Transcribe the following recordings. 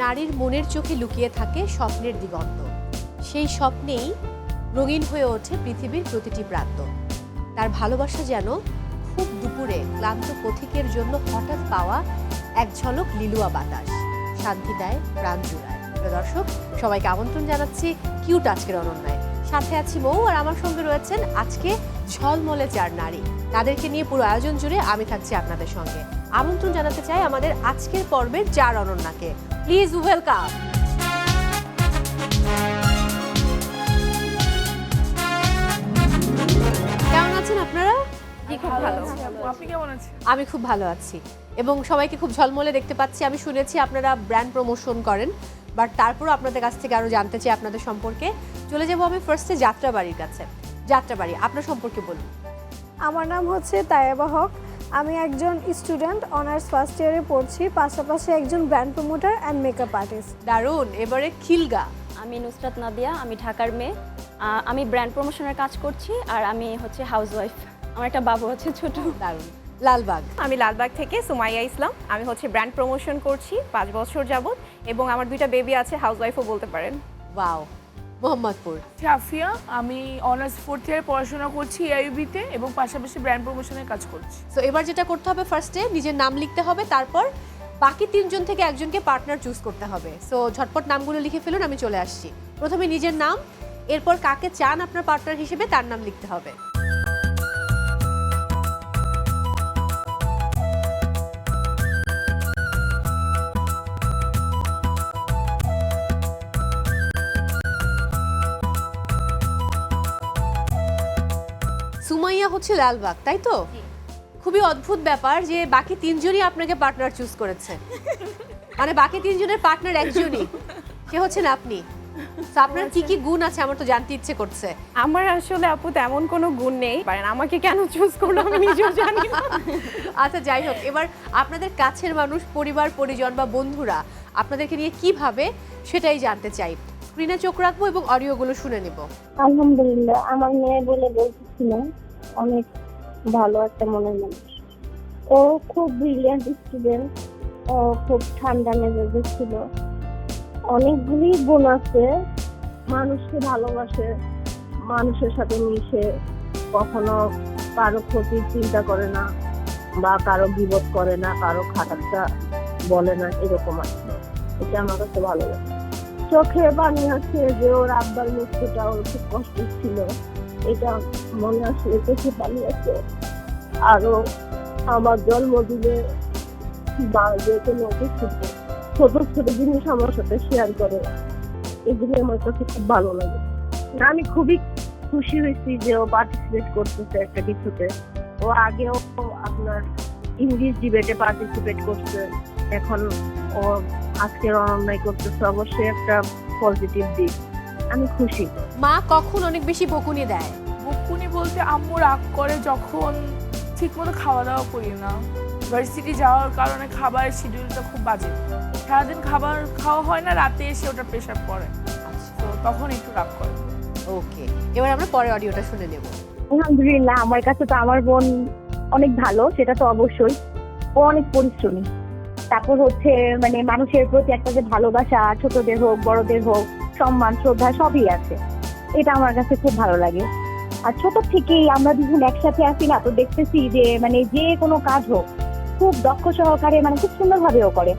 নারীর মনের চোখে লুকিয়ে থাকে স্বপ্নের দিগন্ত। সেই স্বপ্নেই রঙিন হয়ে ওঠে পৃথিবীর প্রতিটি প্রান্ত। তার ভালোবাসা যেন খুব দুপুরে ক্লান্ত পথিকের জন্য হঠাৎ পাওয়া এক ঝলক লিলুয়া বাতাস, শান্তি দেয়, প্রাণ জুড়ায়। প্রিয় দর্শক, সবাইকে আমন্ত্রণ জানাচ্ছি কিউট আজকের অনন্যায়। সাথে আছি মৌ, আর আমার সঙ্গে রয়েছেন আজকে ঝলমলে চার নারী। তাদেরকে নিয়ে পুরো আয়োজন জুড়ে আমি থাকছি আপনাদের সঙ্গে। আমন্ত্রণ জানাতে চাই আমাদের আজকের পর্বের চার অনন্যাকে। Please welcome. কেমন আছেন আপনারা? আপনি কেমন আছেন? আমি খুব ভালো আছি এবং সবাইকে খুব ঝলমলে দেখতে পাচ্ছি। আমি শুনেছি আপনারা ব্র্যান্ড প্রমোশন করেন, বাট তারপরও আপনাদের কাছ থেকে আরো জানতে চাই আপনাদের সম্পর্কে। চলে যাব আমি ফার্স্টে যাত্রাবাড়ির কাছে। যাত্রাবাড়ি, আপনার সম্পর্কে বলুন। আমার নাম হচ্ছে তায়েবা হক। আমি একজন স্টুডেন্ট, অনার্স ফার্স্ট ইয়ারে পড়ছি, পাশাপাশি একজন brand promoter and makeup artist. দারুণ। এবারে খিলগা। আমি নুসরাত নাদিয়া, আমি ঢাকার মেয়ে। আমি ব্র্যান্ড প্রমোশনের কাজ করছি আর আমি হচ্ছে হাউসওয়াইফ। আমার একটা বাবু আছে ছোট। দারুণ। লালবাগ। আমি লালবাগ থেকে সুমাইয়া ইসলাম। আমি হচ্ছে ব্র্যান্ড প্রমোশন করছি 5 বছর যাবত এবং আমার 2টা বেবি আছে, হাউসওয়াইফও বলতে পারেন। ওয়াও। মোহাম্মদপুর। সাফিয়া, আমি অনার্স 4th ইয়ারে পড়াশোনা করছি এআইইউবিতে এবং পাশাপাশি ব্র্যান্ড প্রমোশনের কাজ করছি। সো এবার যেটা করতে হবে, ফার্স্টে নিজের নাম লিখতে হবে, তারপর বাকি 3 জন থেকে একজনকে পার্টনার চুজ করতে হবে। সো ঝটপট নামগুলো লিখে ফেলুন, আমি চলে আসছি। প্রথমে নিজের নাম, এরপর কাকে চান আপনার পার্টনার হিসেবে তার নাম লিখতে হবে। সুমাইয়া হচ্ছে লালবাগ, তাই তো? খুবই অদ্ভুত ব্যাপার যে বাকি 3 জনই আপনাকে পার্টনার চুজ করেছে। মানে বাকি 3 জনের পার্টনার একজনই, সে হচ্ছেন আপনি। তো আপনার কি কি গুণ আছে আমার তো জানতে ইচ্ছে করছে। আমার আসলে আপু তেমন কোনো গুণ নেই, পারেন আমাকে কেন চুজ করলো আমি নিজেও জানি না। আচ্ছা, যাই হোক, এবার আপনাদের কাছের মানুষ, পরিবার পরিজন বা বন্ধুরা আপনাদেরকে নিয়ে কি ভাবে সেটাই জানতে চাই। স্ক্রিনে চোখ রাখবো এবং অডিওগুলো শুনে নেব। আলহামদুলিল্লাহ, আমার মেয়ে বলে বলতেছিল, অনেক ভালো একটা মনের মানুষ। ও খুব ব্রিলিয়ান্ট স্টুডেন্ট, ও খুব ঠান্ডা মেজাজের ছিল। অনেকগুলি গুণ আছে, মানুষকে ভালোবাসে, মানুষের সাথে মিশে, কখনো কারো ক্ষতির চিন্তা করে না বা কারো বিপদ করে না, কারো খারাপটা বলে না, এরকম আছে। এটা আমার কাছে ভালো লাগে। চোখে পানি আছে যে ওর আব্বার মৃত্যুটা ওর খুব কষ্ট ছিল, এটা মনে আসলে চোখে পানি আছে। আরো আমার জন্মদিনে বা যে কোনো ছোট ছোট জিনিস আমার সাথে শেয়ার করে, এগুলি আমার কাছে খুব ভালো লাগে। আমি খুবই খুশি হয়েছি যে ও পার্টিসিপেট করতেছে একটা কিছুতে। ও আগেও আপনার ইংলিশ ডিবেটে পার্টিসিপেট করছে, এখন ও আজকের অনন্যায় করতেছে। অবশ্যই একটা পজিটিভ দিক, আমি খুশি। মা কখন অনেক বেশি বকুনি দেয়? বকুনি বলতে আম্মু রাগ করে যখন ঠিকমতো খাওয়া দাওয়া করি না। ভার্সিটি যাওয়ার কারণে খাবারের শিডিউলটা খুব বাজে, সারাদিন খাবার খাওয়া হয় না, রাতে এসে ওটা প্রেশার পড়ে, তো তখন একটু রাগ করে। ওকে, এবার আমরা পরের অডিওটা শুনে নেব। আলহামদুলিল্লাহ, আমার কাছে তো আমার বোন অনেক ভালো, সেটা তো অবশ্যই। ও অনেক পরিশ্রমী। তারপর হচ্ছে মানে মানুষের প্রতি একটা যে ভালোবাসা, ছোটদের হোক বড়দের হোক, সম্মান শ্রদ্ধা সবই আছে। এটা আমার কাছে খুব ভালো লাগে। আর ছোট থেকেই আমরা যখন একসাথে আসি না, তো দেখতেছি যে মানে যে কোনো কাজ হোক খুব দক্ষ সহকারে, মানে খুব সুন্দরভাবেও করে।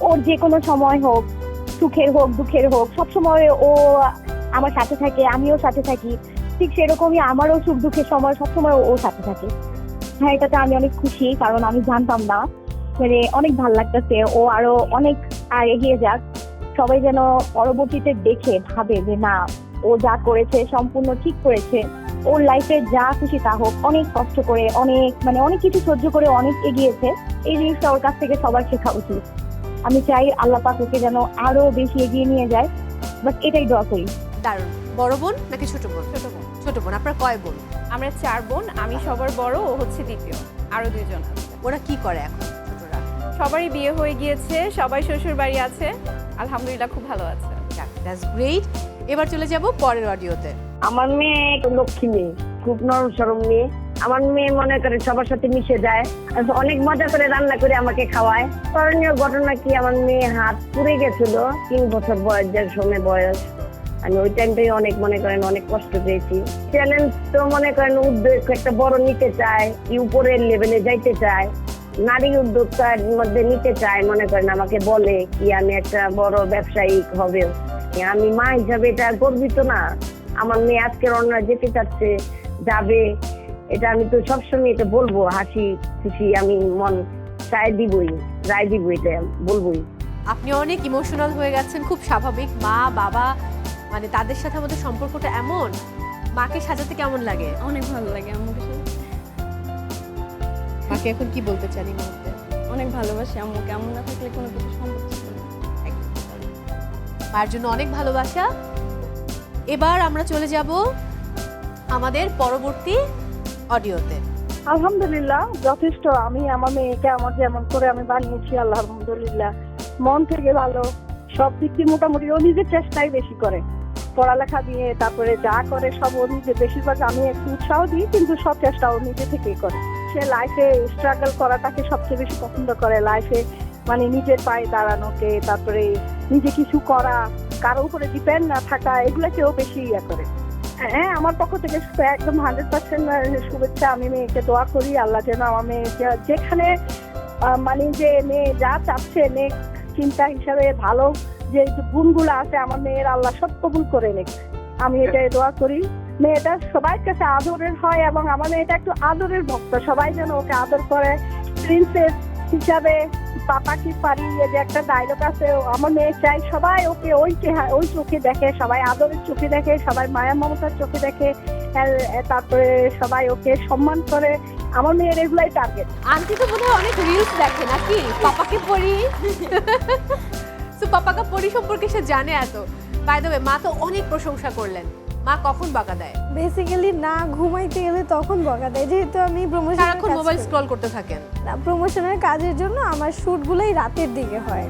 ওর যে কোনো সময় হোক, সুখের হোক দুঃখের হোক, সবসময় ও আমার সাথে থাকে, আমিও সাথে থাকি। ঠিক সেরকমই আমারও সুখ দুঃখের সময় সবসময় ও সাথে থাকে। হ্যাঁ, এটাতে আমি অনেক খুশি, কারণ আমি জানতাম না। মানে অনেক ভালো লাগতেছে, ও আরো অনেক আর এগিয়ে যাক। সবাই যেন পরবর্তীতে দেখে ভাবে যে না, ও যা করেছে সম্পূর্ণ ঠিক করেছে। ওর লাইফে যা খুশি তা হোক, অনেক কষ্ট করে, অনেক কিছু সহ্য করে অনেক এগিয়েছে। এই জিনিসটা ওর কাছ থেকে সবার শেখা উচিত। আমি চাই আল্লাহ পাক ওকে যেন আরো বেশি এগিয়ে নিয়ে যায়, বাট এটাই দোয়া করি। দারুণ। বড় বোন নাকি ছোট বোন? ছোট বোন। ছোট বোন। আপনার কয় বোন? আমরা 4 বোন, আমি সবার বড়, ও হচ্ছে দ্বিতীয়, আরো 2 জন আছে। ওরা কি করে এখন ছোটরা? সবারই বিয়ে হয়ে গিয়েছে, সবাই শ্বশুর বাড়ি আছে, আলহামদুলিল্লাহ খুব ভালো আছে। That's great. এবার চলে যাব পরের অডিওতে। আমার মেয়ে লক্ষ্মী মেয়ে, খুব নরম সরম মেয়ে, আমার মেয়ে মনে করে সবার সাথে মিশে যায়, অনেক মজা করে রান্না করে আমাকে খাওয়ায়। করণীয় ঘটনা কি, আমার মেয়ে হাত পুড়ে গেছিল 3 বছর বয়স, 1.5 বয়স। আমি ওই টাইমটাই অনেক মনে করেন অনেক কষ্ট পেয়েছি। চ্যালেঞ্জ তো মনে করেন উদ্যোগ একটা বড় নিতে চায়, উপরের লেভেলে যাইতে চায়, নারী উদ্যোক্তার মধ্যে নিতে চায়। মনে করেন আমাকে বলে কি আমি একটা বড় ব্যবসায়িক হবে। আমি মা হিসাবে এটা গর্বিত না। আমার মেয়ে আজকের অন্য যেতে চাচ্ছে, যাবে, এটা আমি তো সবসময় এটা বলবো, হাসি খুশি আমি মন চাই দিবই, রায় দিব, এটা বলবোই। আপনি অনেক ইমোশনাল হয়ে গেছেন, খুব স্বাভাবিক। মা বাবা মানে তাদের সাথে আমাদের সম্পর্কটা এমন। মাকে সাজাতে কেমন লাগে? অনেক ভালো লাগে আম্মুকে সাথে। মাকে এখন কি বলতে চান এই মুহূর্তে? অনেক ভালোবাসি আম্মুকে, আম্মু না থাকলে কোনো কিছু সম্ভব ছিল না। মায়ের জন্য অনেক ভালোবাসা। এবার আমরা চলে যাব আমাদের পরবর্তী অডিওতে। আলহামদুলিল্লাহ যথেষ্ট। আমি আমার মেয়েকে আমার যেমন করে আমি বানিয়েছি, আল্লাহ আলহামদুলিল্লাহ মন থেকে ভালো, সব দিক দিয়ে মোটামুটি ও নিজের চেষ্টাই বেশি করে, পড়ালেখা দিয়ে তারপরে যা করে সব ও নিজে, বেশিরভাগ আমি একটু উৎসাহ দিই কিন্তু সব চেষ্টা ও নিজে থেকেই করে। সে লাইফে স্ট্রাগল করাটাকে সবচেয়ে বেশি পছন্দ করে, লাইফে মানে নিজের পায়ে দাঁড়ানোকে, তারপরে নিজে কিছু করা, কারো উপরে ডিপেন্ড না থাকা, এগুলোকেও বেশি ইয়ে করে। হ্যাঁ, আমার পক্ষ থেকে একদম 100% শুভেচ্ছা। আমি মেয়েকে দোয়া করি আল্লাহ যেন আমার মেয়ে যেখানে মানে যে মেয়ে যা চাচ্ছে, মেয়ে চিন্তা হিসাবে ভালো যে গুণগুলো আছে আমার মেয়ের, আল্লাহ সব কবুল করে নিক। আমি এটাই দোয়া করি। মেয়েটা সবার কাছে আদরের হয় এবং আমার মেয়েটা একটু আদরের ভক্ত, সবাই যেন ওকে আদর করে। প্রিন্সেস হিসাবে পাপা কি পারি, এই যে একটা ডায়লগ আছে, আমার মেয়ে চাই সবাই ওকে ওই চোখে দেখে, সবাই আদরের চোখে দেখে, সবাই মায়া মমতার চোখে দেখে, তারপরে সবাই ওকে সম্মান করে। আমার মেয়ের এগুলাই টার্গেট। আন্টি তো বোধহয় অনেক রিলস দেখে নাকি? পাপাকে পড়ি তো পাপাকে পড়ি সম্পর্কে সে জানে এত। বাই দ্য ওয়ে, মা তো অনেক প্রশংসা করলেন। মা কখন বকা দেয়? বেসিক্যালি না ঘুমাইতে গেলে তখন বকা দেয়, যেহেতু আমি সারাক্ষণ মোবাইল স্ক্রল করতে থাকেন। প্রমোশনের কাজের জন্য আমার শ্যুটগুলোই রাতের দিকে হয়।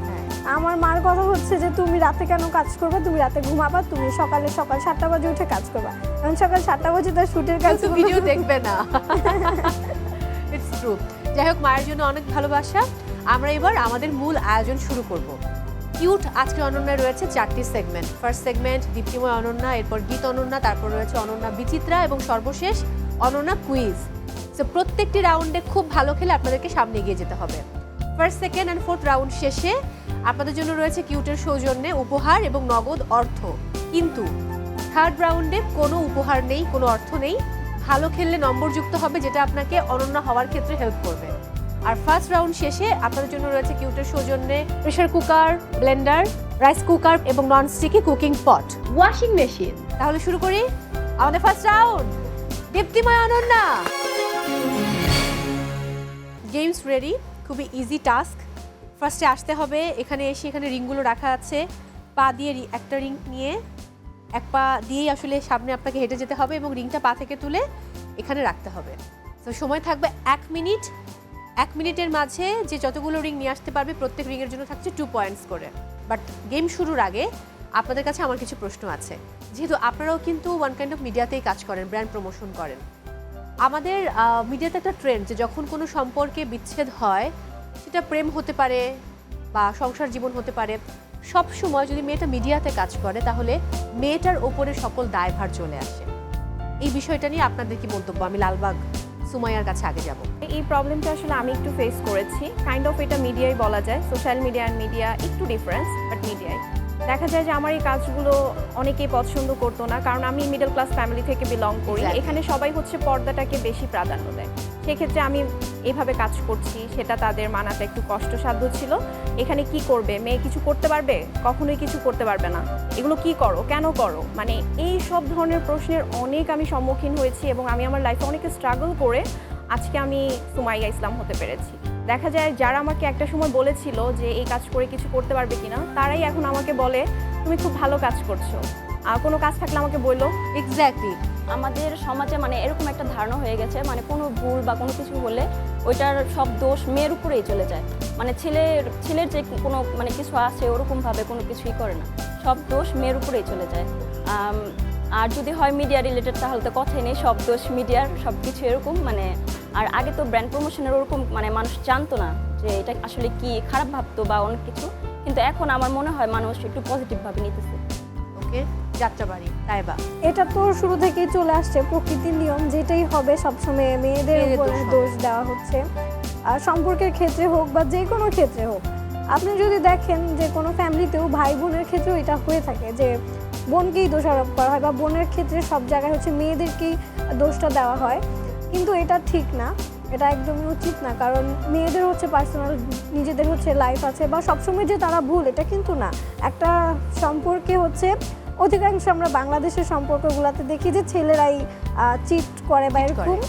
আমার মার কথা হচ্ছে যে তুমি রাতে কেন কাজ করবে, তুমি রাতে ঘুমাবা, তুমি সকাল 7টা বাজে উঠে কাজ করবা। এখন সকাল 7টা বাজে তার শ্যুটের কাজ, ভিডিও দেখবে না। It's true. যাই হোক, মায়ের জন্য অনেক ভালোবাসা। আমরা এবার আমাদের মূল আয়োজন শুরু করব। কিউট আজকে অনন্যায় রয়েছে 4টি সেগমেন্ট। ফার্স্ট সেগমেন্ট দীপ্তিময় অনন্যা, এরপর গীত অনন্যা, তারপর রয়েছে অনন্যা বিচিত্রা এবং সর্বশেষ অনন্যা কুইজ। সো প্রত্যেকটি রাউন্ডে খুব ভালো খেলে আপনাদেরকে সামনে এগিয়ে যেতে হবে। First, second and fourth round শেষে আপনাদের জন্য রয়েছে কিউটের সৌজন্যে উপহার এবং নগদ অর্থ। কিন্তু থার্ড রাউন্ডে কোনো উপহার নেই, কোনো অর্থ নেই। ভালো খেললে নম্বর যুক্ত হবে, যেটা আপনাকে অনন্য হওয়ার ক্ষেত্রে হেল্প করবে। আর ফার্স্ট রাউন্ড শেষে আপনাদের জন্য রয়েছে কিউটের সৌজন্যে pressure cooker, blender, rice cooker এবং nonstick cooking pot, washing machine. তাহলে শুরু করি আমাদের first round. Diptimoy Ananya, games ready. খুবই ইজি টাস্ক। ফার্স্টে আসতে হবে, এখানে এসে এখানে রিংগুলো রাখা আছে, পা দিয়ে একটা রিং নিয়ে এক পা দিয়েই আসলে সামনে আপনাকে হেঁটে যেতে হবে এবং রিংটা পা থেকে তুলে এখানে রাখতে হবে। তো সময় থাকবে 1 মিনিট। 1 মিনিটের মাঝে যে যতগুলো রিং নিয়ে আসতে পারবে প্রত্যেক রিংয়ের জন্য থাকছে 2 পয়েন্টস করে। বাট গেম শুরুর আগে আপনাদের কাছে আমার কিছু প্রশ্ন আছে। যেহেতু আপনারাও কিন্তু ওয়ান কাইন্ড অফ মিডিয়াতেই কাজ করেন, ব্র্যান্ড প্রমোশন করেন। আমাদের মিডিয়াতে একটা ট্রেন্ড যে যখন কোনো সম্পর্কে বিচ্ছেদ হয়, সেটা প্রেম হতে পারে বা সংসার জীবন হতে পারে, সব সময় যদি মেয়েটা মিডিয়াতে কাজ করে তাহলে মেয়েটার ওপরে সকল দায়ভার চলে আসে। এই বিষয়টা নিয়ে আপনাদের কি মন্তব্য? আমি লালবাগ সুমাইয়ার কাছে আগে যাব। এই প্রবলেমটা আসলে আমি একটু ফেস করেছি। কাইন্ড অফ এটা মিডিয়ায় বলা যায়, সোশ্যাল মিডিয়া আর মিডিয়া একটু ডিফারেন্স, বাট মিডিয়ায় দেখা যায় যে আমার এই কাজগুলো অনেকেই পছন্দ করতো না, কারণ আমি মিডল ক্লাস ফ্যামিলি থেকে বিলং করি। এখানে সবাই হচ্ছে পর্দাটাকে বেশি প্রাধান্য দেয়। সেক্ষেত্রে আমি এভাবে কাজ করছি, সেটা তাদের মানাটা একটু কষ্টসাধ্য ছিল। এখানে কি করবে মেয়ে, কিছু করতে পারবে? কখনোই কিছু করতে পারবে না। এগুলো কি করো, কেন করো, মানে এই সব ধরনের প্রশ্নের অনেক আমি সম্মুখীন হয়েছি এবং আমি আমার লাইফে অনেক স্ট্রাগল করে আজকে আমি সুমাইয়া ইসলাম হতে পেরেছি। দেখা যায় যারা আমাকে একটা সময় বলেছিল যে এই কাজ করে কিছু করতে পারবে কিনা, তারাই এখন আমাকে বলে তুমি খুব ভালো কাজ করছো, আর কোনো কাজ থাকলে আমাকে বললো। এক্স্যাক্টলি। আমাদের সমাজে মানে এরকম একটা ধারণা হয়ে গেছে, মানে কোনো ভুল বা কোনো কিছু হলে ওইটার সব দোষ মেয়ের উপরেই চলে যায়। মানে ছেলের যে কোনো মানে কিছু আছে ওরকমভাবে কোনো কিছুই করে না, সব দোষ মেয়ের উপরেই চলে যায়। আর যদি হয় মিডিয়া রিলেটেড তাহলে তো কথাই নেই, সব দোষ মিডিয়ার, সব কিছু এরকম মানে। আর আগে তো ব্র্যান্ড প্রমোশনের ওরকম মানে মানুষ জানতো না যে এটা আসলে কি, খারাপ ভাবতো বা অনেক কিছু, কিন্তু এখন আমার মনে হয় মানুষ একটু পজিটিভভাবে নিতেছে। ওকে, যাত্রাবাড়ি তাইবা। এটা তো শুরু থেকেই চলে আসছে, প্রকৃতির নিয়ম, যেটাই হবে সবসময় মেয়েদের মেয়েদের উপরে দোষ হবে। দোষ দেওয়া হচ্ছে। আর সম্পর্কের ক্ষেত্রে হোক বা যে কোনো ক্ষেত্রে হোক, আপনি যদি দেখেন যে কোনো ফ্যামিলিতেও ভাই বোনের ক্ষেত্রেও এটা হয়ে থাকে যে বোনকেই দোষারোপ করা হয়, বা বোনের ক্ষেত্রে সব জায়গায় হচ্ছে মেয়েদেরকেই দোষটা দেওয়া হয়, কিন্তু এটা ঠিক না, এটা একদমই উচিত না। কারণ মেয়েদের হচ্ছে পার্সোনাল নিজেদের হচ্ছে লাইফ আছে, বা সবসময় যে তারা ভুল এটা কিন্তু না। একটা সম্পর্কে হচ্ছে অধিকাংশ আমরা বাংলাদেশের সম্পর্কগুলোতে দেখি যে ছেলেরাই চিট করে বা এরকম,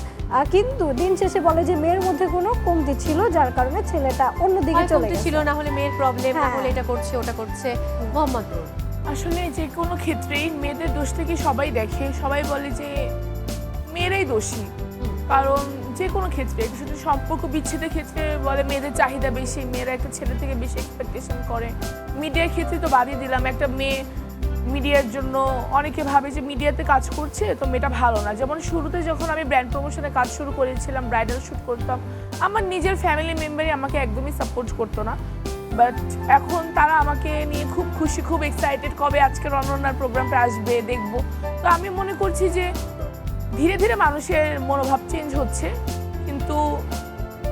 কিন্তু দিন শেষে বলে যে মেয়ের মধ্যে কোনো কমতি ছিল যার কারণে ছেলেটা অন্যদিকে হয় চলে কমতি গেছে। ছিল, না হলে মেয়ের প্রবলেম, না হ্যাঁ। হলে এটা করছে ওটা করছে। মোহাম্মদ নুর, আসলে যে কোনো ক্ষেত্রেই মেয়েদের দোষ থেকে সবাই দেখে, সবাই বলে যে মেয়েরাই দোষী। কারণ যে কোনো ক্ষেত্রে, শুধু সম্পর্ক বিচ্ছেদের ক্ষেত্রে বলে মেয়েদের চাহিদা বেশি, মেয়েরা একটা ছেলে থেকে বেশি এক্সপেকটেশন করে। মিডিয়ার ক্ষেত্রে তো বাদই দিলাম, একটা মেয়ে মিডিয়ার জন্য অনেকে ভাবে যে মিডিয়াতে কাজ করছে তো মেয়েটা ভালো না। যেমন শুরুতে যখন আমি ব্র্যান্ড প্রমোশনে কাজ শুরু করেছিলাম, ব্রাইডাল শ্যুট করতাম, আমার নিজের ফ্যামিলি মেম্বারই আমাকে একদমই সাপোর্ট করতো না, বাট এখন তারা আমাকে নিয়ে খুব খুশি, খুব এক্সাইটেড, কবে আজকের অনন্যার প্রোগ্রামটা আসবে দেখবো। তো আমি মনে করছি যে ধীরে ধীরে মানুষের মনোভাব চেঞ্জ হচ্ছে, কিন্তু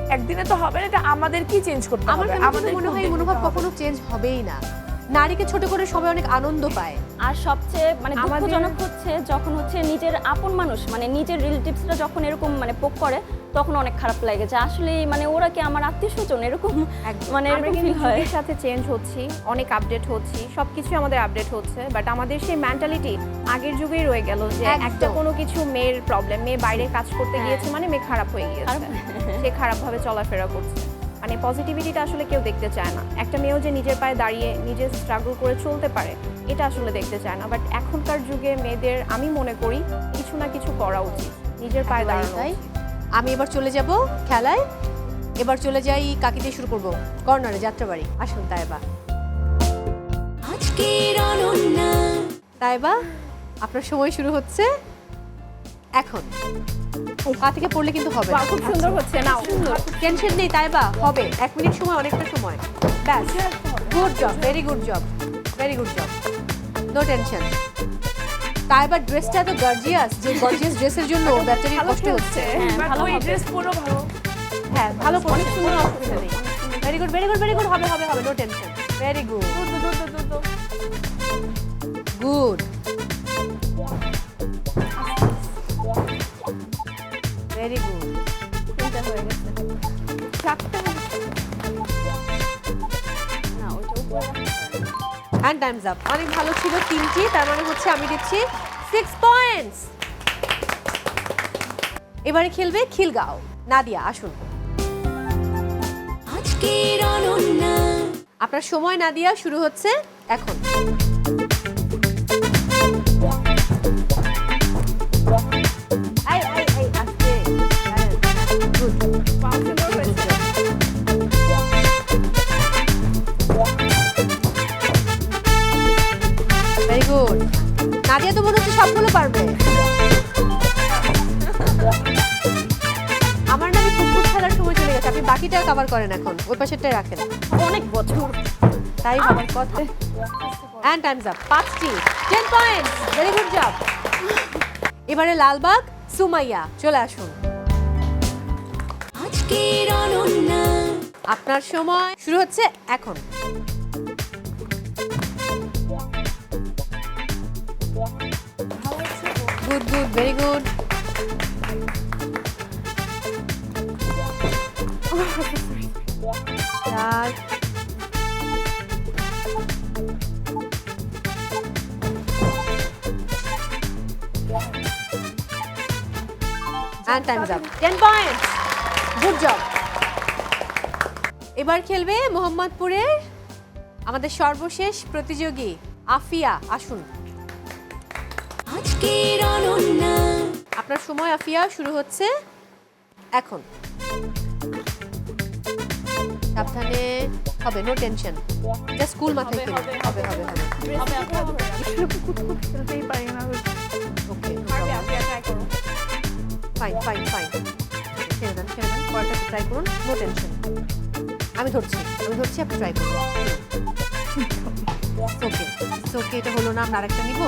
একদিনে তো হবে না, এটা আমাদেরকেই চেঞ্জ করতে আমার হবে। কেন আমাদের মনে হয় এই মনোভাব কখনো চেঞ্জ হবেই না। নারীকে ছোট করে সবাই অনেক আনন্দ পায়। আর সবচেয়ে মানে আমাদের- দুঃখজনক হচ্ছে যখন হচ্ছে নিজের আপন মানুষ মানে নিজের রিলেটিভসরা যখন এরকম মানে পোক করে, তখন অনেক খারাপ লাগে যে আসলে মানে ওরা কি আমার আত্মীয় স্বজন, এরকম একদম। মানে আমরা এরকম কিন্তু ফিল হয়। যুগের সাথে চেঞ্জ হচ্ছি, অনেক আপডেট হচ্ছি, সবকিছু আমাদের আপডেট হচ্ছে, বাট আমাদের সেই মেন্টালিটি আগের যুগেই রয়ে গেল যে একদম। একটা কোনো কিছু মেয়ের প্রবলেম, মেয়ে বাইরে কাজ করতে হ্যাঁ। গিয়েছে মানে মেয়ে খারাপ হয়ে গিয়েছে, সে খারাপভাবে চলাফেরা করছে। মানে পজিটিভিটিটা আসলে কেউ দেখতে চায় না। একটা মেয়েও যে নিজের পায়ে দাঁড়িয়ে নিজে স্ট্রাগল করে চলতে পারে এটা আসলে দেখতে চায় না। বাট এখনকার যুগে মেয়েদের আমি মনে করি কিছু না কিছু করা উচিত, নিজের পায়ে একেবারেই দাঁড়ানো তাই। উচিত। আমি এবার চলে যাব খেলায়। এবার চলে যাই কাকি দিয়ে শুরু করব, কর্নারে যাত্রাবাড়ি। আসুন তাইবা। তাইবা, আপনার সময় শুরু হচ্ছে এখন। পা থেকে পড়লে কিন্তু হবে না। বাহ, খুব সুন্দর হচ্ছে, নাও। টেনশন নেই তাইবা, হবে। 1 মিনিট সময়, অনেকটা সময়। ব্যাস, good job, very good job, very good job, no tension. তাইবার ড্রেসটা এত গর্জিয়াস যে গর্জিয়াস ড্রেসের জন্য ব্যাটারির ভালো কষ্ট হচ্ছে। হ্যাঁ, But ভালো ওই হবে। ড্রেস পুরো ভালো। হ্যাঁ, ভালো করছে, কোনো অসুবিধা নেই। Very good, very good, very good, হবে হবে হবে, no tension. Very good, good, very good. চিন্তা হয়ে গেছে। না ওইটা উপরে রাখতে পারে না। And times up. অনেক ভালো ছিল তিনটি, তার মানে হচ্ছে আমি দিচ্ছি 6 পয়েন্টস। এবারে খেলবে খিলগাঁও। নাদিয়া, আসুন। আপনার সময় নাদিয়া শুরু হচ্ছে এখন। এই, এই, এই, আস্তে। হ্যাঁ, good, বাহ, সুন্দর good হয়েছে। job. Very good. নাদিয়া তো মনে হচ্ছে সবগুলো পারবে। আমার না, আমি ফুটফুট খেলার সময় চলে গেছে। আপনি বাকিটা কভার করেন এখন, ওই পাশেরটাই রাখেন। অনেক বছর তাই আমার কথা। And times up. 5টি, 10 পয়েন্টস, ভেরি গুড জব। এবারে লালবাগ, সুমাইয়া, চলে আসুন। আপনার সময় শুরু হচ্ছে এখন। Good good, very good. চার, and time's up. 10 points. Good job. এবার খেলবে মোহাম্মদপুরের আমাদের সর্বশেষ প্রতিযোগী আফিয়া, আসুন। আপনার সময় আফিয়া শুরু হচ্ছে এখন। সাবধানে, হবে, নো টেনশন, জাস্ট স্কুল মাথায় খেলুন। হবে হবে হবে। খেলতেই পারি না। ফাইন ফাইন ফাইন ছেড়ে দেন পরেরটা ট্রাই করুন, নো টেনশন। আমি ধরছি আপনি ট্রাই করুন। ওকে ওকে, এটা হলো না, আমরা আরেকটা নিব।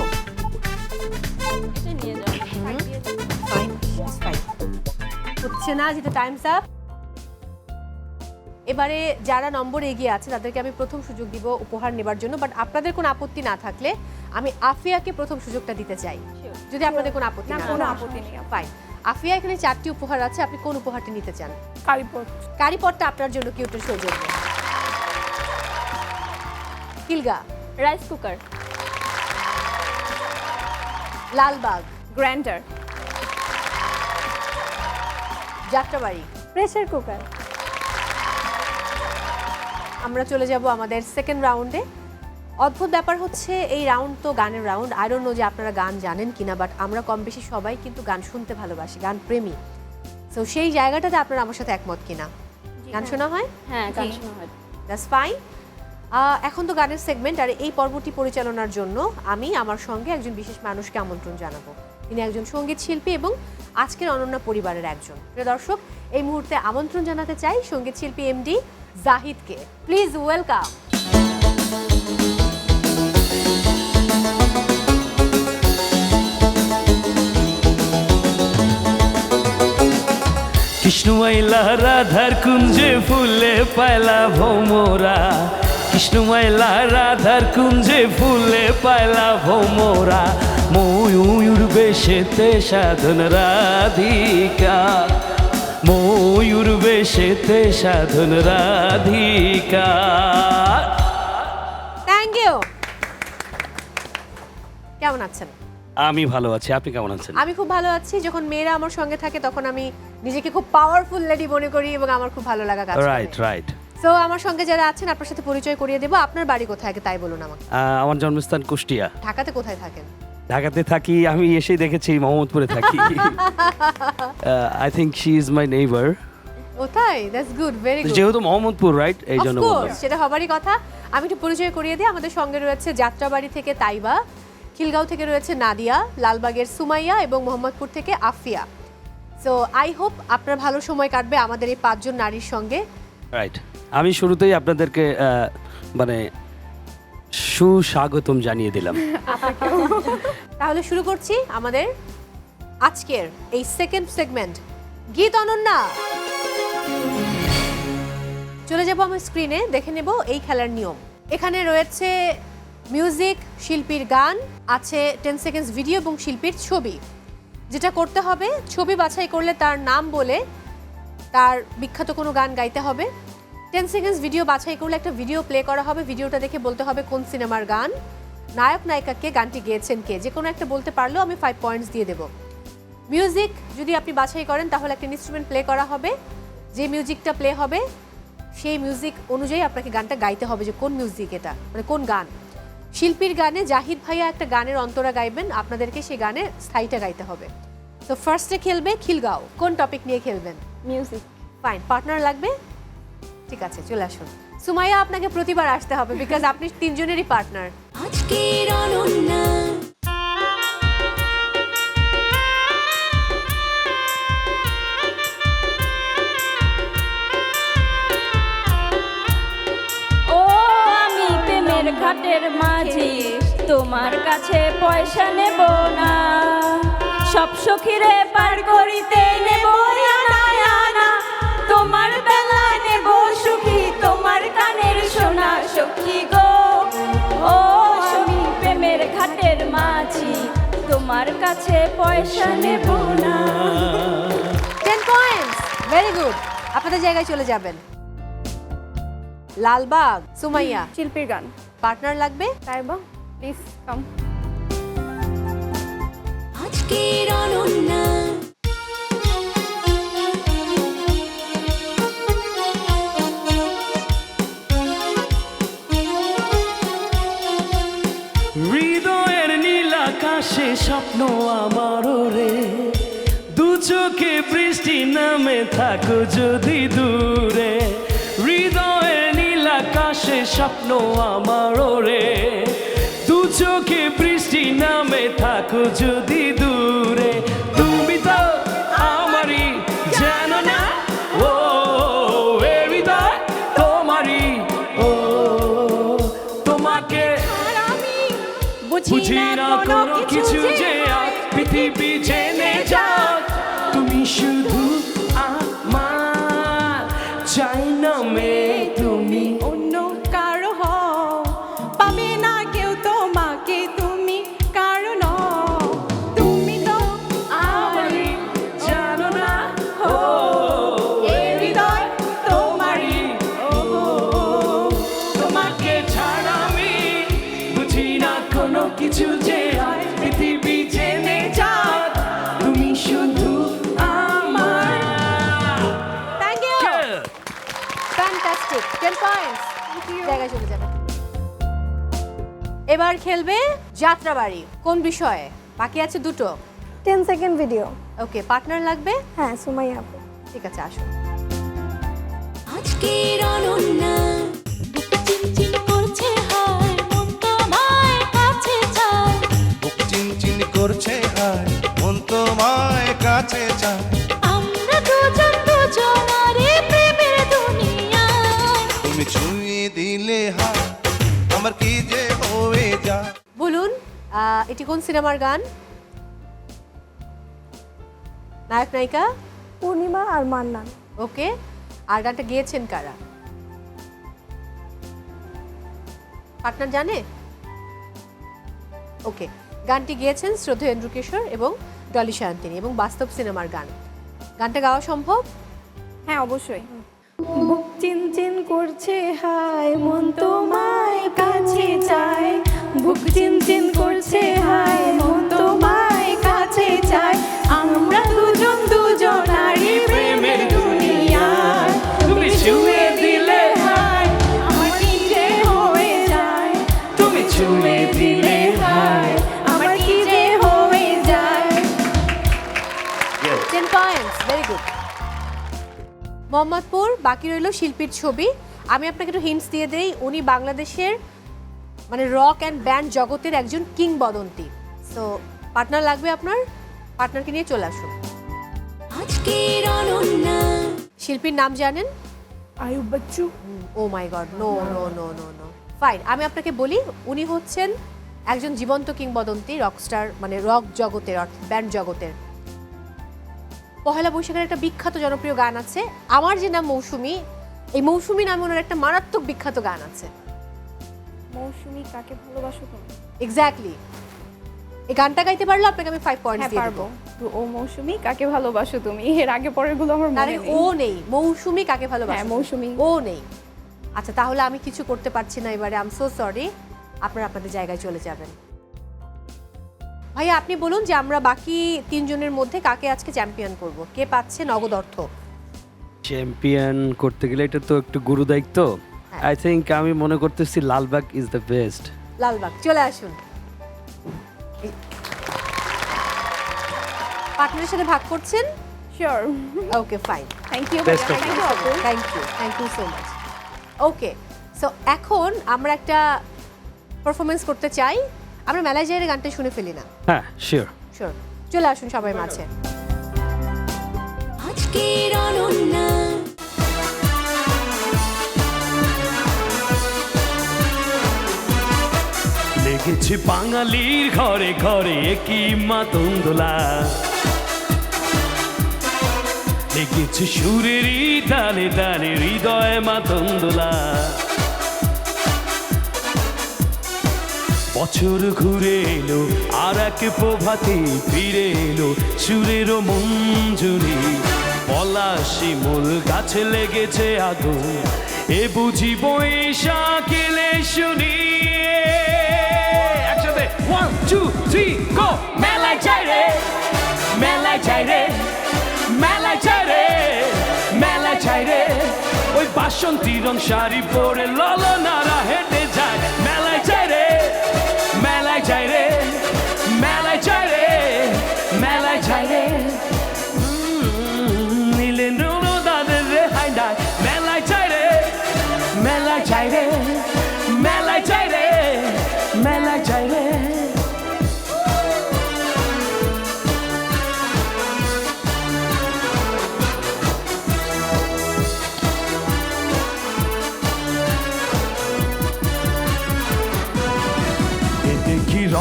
এটা নিয়ে যাও। ফাইন ফাইন, হচ্ছে না, যেটা টাইমস আপ। এবারে যারা নম্বর এগিয়ে আছে তাদেরকে আমি প্রথম সুযোগ দিব উপহার নেবার জন্য, বাট আপনাদের কোনো আপত্তি না থাকলে আমি আফিয়াকে প্রথম সুযোগটা দিতে চাই, যদি আপনাদের কোনো আপত্তি না, না কোনো থাকে। আপত্তি নেই। ফাইন। আফিয়া, এখানে 4টি উপহার আছে, আপনি কোন উপহারটি নিতে চান? কারিপট। কারিপটটা আপনার জন্য কিউটের সৌজন্য। কিলগা, rice cooker. Lalbagh, grinder. Jatrabari. Pressure cooker. আমরা চলে যাব আমাদের সেকেন্ড রাউন্ডে। অদ্ভুত ব্যাপার হচ্ছে এই রাউন্ড তো গানের রাউন্ড, আই ডোন্ট নো যে আপনারা গান জানেন কিনা, বাট আমরা কম বেশি সবাই কিন্তু গান শুনতে ভালোবাসি, গান প্রেমী। সো সেই জায়গাটাতে আপনারা আমার সাথে একমত কিনা? গান শোনা হয়? হ্যাঁ, গান শোনা হয়। That's fine. এখন তো গানের সেগমেন্ট, আর এই পর্বটি পরিচালনার জন্য আমি আমার সঙ্গে একজন বিশেষ মানুষকে আমন্ত্রণ জানাবো। তিনি একজন সঙ্গীত শিল্পী এবং আজকের অনন্যা পরিবারের একজন। প্রিয় দর্শক, এই মুহূর্তে আমন্ত্রণ জানাতে চাই সঙ্গীত শিল্পী এমডি জাহিদকে। Please welcome. কৃষ্ণ মাইলা রাধার কুঞ্জে ফুলে পায়লা ভৌমরা, কৃষ্ণ মাইলা রাধার কুঞ্জে ফুলে পায়লা ভৌমরা, ময়ূর বেশেতে সাধন রাধিকা, ময়ূর বেশেতে সাধন রাধিকা। Thank you. কেমন আছেন? আমি ভালো আছি, আপনি কেমন আছেন? আমি খুব ভালো আছি। যখন মেয়েরা আমার সঙ্গে থাকে তখন আমি নিজেকে খুব পাওয়ারফুল লেডি মনে করি এবং আমার খুব ভালো লাগা কাজ করে। Right right. সো আমার সঙ্গে যারা আছেন আপনার সাথে পরিচয় করিয়ে দেবো। আপনার বাড়ি কোথায় আগে তাই বলুন আমাকে। আমার জন্মস্থান কুষ্টিয়া। ঢাকাতে কোথায় থাকেন? ঢাকাতে থাকি, আমি এসেই দেখেছি মোহাম্মদপুরে থাকি। I think she is my neighbour. ও তাই? That's good, very good. যেহেতু মোহাম্মদপুর, রাইট, এই জন্য বললাম। অফকোর্স, সেটা হবারই কথা। আমি একটু পরিচয় করিয়ে দিই। আমাদের সঙ্গে রয়েছে যাত্রাবাড়ি থেকে তাইবা, খিলগাঁও থেকে রয়েছে নাদিয়া, লালবাগের সুমাইয়া এবং মোহাম্মদপুর থেকে আফিয়া। সো আই হোপ আপনার ভালো সময় কাটবে আমাদের এই 5 জন নারীর সঙ্গে। রাইট। আমি শুরুতেই আপনাদেরকে মানে সুস্বাগতম জানিয়ে দিলাম। তাহলে শুরু করছি আমাদের আজকের এই সেকেন্ড সেগমেন্ট, গীত অনন্যা। চলে যাব আমার স্ক্রিনে, দেখে নেব এই খেলার নিয়ম। এখানে রয়েছে মিউজিক, শিল্পীর গান, আছে 10 সেকেন্ডস ভিডিও এবং শিল্পীর ছবি। যেটা করতে হবে, ছবি বাছাই করলে তার নাম বলে তার বিখ্যাত কোনো গান গাইতে হবে। 10 সেকেন্ডস ভিডিও বাছাই করলে একটা ভিডিও প্লে করা হবে, ভিডিওটা দেখে বলতে হবে কোন সিনেমার গান, নায়ক নায়িকাকে গানটি গেয়েছেন কে, যে কোনো একটা বলতে পারলেও আমি 5 পয়েন্টস দিয়ে দেব। মিউজিক যদি আপনি বাছাই করেন তাহলে একটা ইনস্ট্রুমেন্ট প্লে করা হবে, যে মিউজিকটা প্লে হবে সেই মিউজিক অনুযায়ী আপনাকে গানটা গাইতে হবে যে কোন মিউজিক এটা, মানে কোন গান। শিল্পীর গানে জাহিদ ভাইয়া একটা গানের অন্তরা গাইবেন, আপনাদেরকে সেই গানের স্থায়ীটা গাইতে হবে। তো ফার্স্টে খেলবে খিলগাঁও। কোন টপিক নিয়ে খেলবেন? মিউজিক। ফাইন, পার্টনার লাগবে? ঠিক আছে, চলে আসুন। সুমাইয়া, আপনাকে প্রতিবার আসতে হবে বিকজ আপনি 3 জনেরই পার্টনার। আজকের অনন্যা। ও আমি প্রেমের ঘাটের মাঝি, তোমার কাছে পয়সা নেব না, সব সখীরে পার করিতে নেব আনা আনা, তোমার বেলায় নেব সুখী, তোমার কানের সোনা সখী গো। ও আমি প্রেমের ঘাটের মাঝি, তোমার কাছে পয়সা নেব না। 10 পয়েন্টস, ভেরি গুড। আপনাদের জায়গায় চলে যাবেন। লালবাগ, সুমাইয়া, শিল্পীর গান। পার্টনার লাগবে? Taiba, please come. আজকের অনন্যা। হৃদয়ের নীল আকাশে স্বপ্ন আমারও রে, দু চোখে বৃষ্টি নামে থাকো যদি দূরে, হৃদয়ের নীল আকাশে স্বপ্ন আমারও রে, দু চোখে বৃষ্টি নামে থাকো যদি দূরে, তুমি তো আমার বুঝি না কোনো কিছু যে আজ পৃথিবী জেনে যাক তুমি শুধু আমার চাই না মেয়ে তুমি অন্য কারো হও পাবে না কেউ তোমাকে তুমি কারণ তুমি তো আমারই জানো না ও এ হৃদয় তোমারই তোমাকে ছাড়া আমি বুঝি না কোনো কিছু যে আজ পৃথিবী জেনে যাক তুমি শুধু আমার থ্যাংক ইউ ফ্যান্টাস্টিক 10 পয়েন্টস জায়গায় চলে যাবে এবার খেলবে যাত্রাবাড়ি কোন বিষয়ে বাকি আছে দুটো 10 সেকেন্ড ভিডিও। ওকে পার্টনার লাগবে হ্যাঁ সুমাইয়া আপু। ঠিক আছে আসুন আজকের অনন্যা বুক চিনচিন করছে হায় মন তোমায় কাছে চায় বুক চিনচিন করছে হায় মন তোমায় কাছে চায় আমরা দুজন দুজনারে প্রেমের দুনিয়ায় তুমি ছুঁয়ে দিলে হায় আমার কি যে হয়ে যায় বলুন এটি কোন সিনেমার গান নায়ক নায়িকা পূর্ণিমা আর মান্নান। ওকে আর গানটা গেয়েছেন কারা পার্টনার জানে ওকে গানটি গেয়েছেন শ্রদ্ধেয় এন্দ্র কিশোর এবং ডলি সায়ন্তিনী এবং বাস্তব সিনেমার গান গানটা গাওয়া সম্ভব হ্যাঁ অবশ্যই। বুক চিনচিন করছে হায় মন তোমায় কাছে চায় বুক চিনচিন করছে হায় মন তোমায় কাছে চায় আমরা দুজন দুজনারই প্রেমের দুনিয়ায় তুমি ছুঁয়ে দিলে হায় আমার কি যে হয়ে যায় তুমি ছুঁয়ে দিলে হায় আমার কি যে হয়ে যায় 10 পয়েন্টস ভেরি গুড মোহাম্মদপুর বাকি রইল শিল্পীর ছবি আমি আপনাকে একটু হিন্টস দিয়ে দেই উনি বাংলাদেশের মানে রক অ্যান্ড ব্যান্ড জগতের একজন কিংবদন্তি সো পার্টনার লাগবে আপনার পার্টনারকে নিয়ে চলে আসুন আজকের অনন্যা শিল্পীর নাম জানেন Ayub Bachchu oh my god no no no no no fine আমি আপনাকে বলি উনি হচ্ছেন একজন জীবন্ত কিংবদন্তি রকস্টার মানে রক জগতের ব্যান্ড জগতের পহেলা বৈশাখের একটা বিখ্যাত জনপ্রিয় গান আছে আমার যে নাম মৌসুমী এই মৌসুমী নামে ওনার একটা মারাত্মক বিখ্যাত গান আছে মৌসুমী কাকে ভালোবাসো তুমি? এক্স্যাক্টলি এই গানটা গাইতে পারলে আপনাকে আমি 5 পয়েন্টস হ্যাঁ দিয়ে পারবো। দেবো তো ও মৌসুমী কাকে ভালোবাসো তুমি এর আগে পরের গুলো আমার মনে আরে নেই। ও নেই মৌসুমী কাকে ভালোবাসে হ্যাঁ, মৌসুমী। ও নেই আচ্ছা তাহলে আমি কিছু করতে পারছি না এবারে আই এম সো সরি আপনারা আপনাদের জায়গায় চলে যাবেন ভাইয়া আপনি বলুন যে আমরা বাকি তিনজনের মধ্যে কাকে আজকে চ্যাম্পিয়ন করব কে পাচ্ছে নগদ অর্থ চ্যাম্পিয়ন করতে গেলে এটা তো একটু গুরু দায়িত্ব আই থিঙ্ক আমি মনে করতেছি Lalbagh is the best Lalbagh চলে আসুন পার্টনারের সাথে ভাগ করছেন sure. Okay fine thank you Best of thank you so much okay so এখন আমরা একটা পারফরমেন্স করতে চাই আমরা মেলায় যাই গানটা শুনে ফেলি না হ্যাঁ শিওর শিওর চলে আসুন সবাই মাঝে আজকের অনন্যা লেগেছে বাঙালির ঘরে ঘরে কি মাতন্দোলা লেগেছে সুরেরই তালে তালে হৃদয় মাতন্দোলা বছর ঘুরে এলো আর এক প্রভাতে ফিরে এলো সুরের মঞ্জুরি পলাশি মূল গাছে লেগেছে আগুন এ বুঝি বৈশাখ এলে শুনি একসাথে 1 2 3 গো মেলায় যাই রে মেলায় যাই রে মেলায় যাই রে মেলায় যাই রে ওই বাসন্তী রং শাড়ি পরে ললনারা হেঁটে যায় মেলায় যাই রে মেলায় যাই রে মেলায় যাই রে মেলায় যাই রে নীলে নুনো দাদের রে হাই নাই মেলায় যাই রে মেলায় যাই রে মেলায় যাই রে মেলায় যাই রে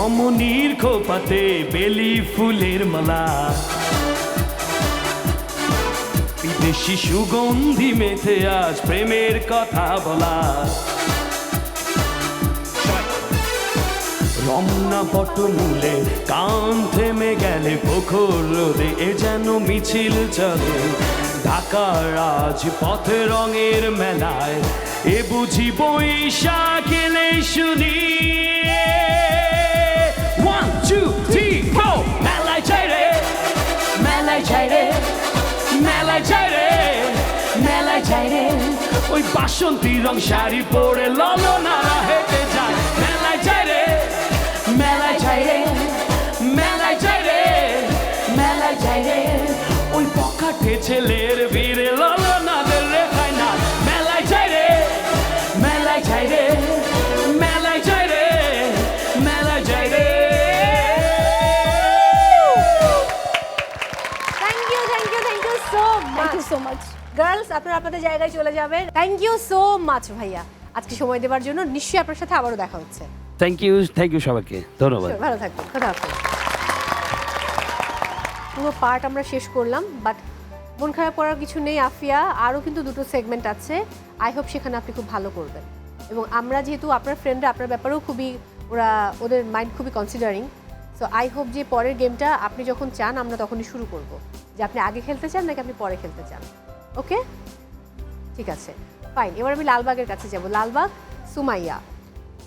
রমণীর খোপাতে বেলি ফুলের মালা, বিদেশি সুগন্ধি মেথে আজ প্রেমের কথা বলা। রমনা পটমূলে কান থেমে গেলে প্রখর রোদে এ যেন মিছিল চলে ঢাকার আজ পথে রঙের মেলায়, এ বুঝি বৈশাখ এলে শুনি। 1 2 3 গো মেলায় যাই রে, মেলায় যাই রে, মেলায় যাই রে, মেলায় যাই রে, ওই বাসন্তী রং শাড়ি পরে ললনারা হেঁটে যায়। মেলায় যাই রে, মেলায় যাই রে, মেলায় যাই রে, মেলায় যাই রে, ওই বখাটে ছেলের ভিড়ে ললনাদের রেখায় না। মেলায় যাই রে, মেলায় যাই রে, মেলায় যাই রে, মেলায় যাই রে। Thank you so much. So much. Girls আপনারা আপনাদের জায়গায় চলে যাবেন। থ্যাংক ইউ সো মাচ ভাইয়া আজকে সময় দেওয়ার জন্য। নিশ্চয়ই আপনার সাথে আবারও দেখা হচ্ছে। থ্যাংক ইউ সবাইকে, ধন্যবাদ। ভালো থাকবেন, খোদা হাফেজ। পুরো পার্ট আমরা শেষ করলাম, বাট মন খারাপ করার কিছু নেই আফিয়া, আরও কিন্তু 2টো সেগমেন্ট আছে। আই হোপ সেখানে আপনি খুব ভালো করবেন। এবং আমরা যেহেতু আপনার ফ্রেন্ডরা, আপনার ব্যাপারেও খুবই ওদের মাইন্ড খুবই কনসিডারিং। সো আই হোপ যে পরের গেমটা আপনি যখন চান আমরা তখনই শুরু করব, যে আপনি আগে খেলতে চান নাকি আপনি পরে খেলতে চান। ওকে, ঠিক আছে, ফাইন। এবার আমি লালবাগের কাছে যাব। লালবাগ, সুমাইয়া,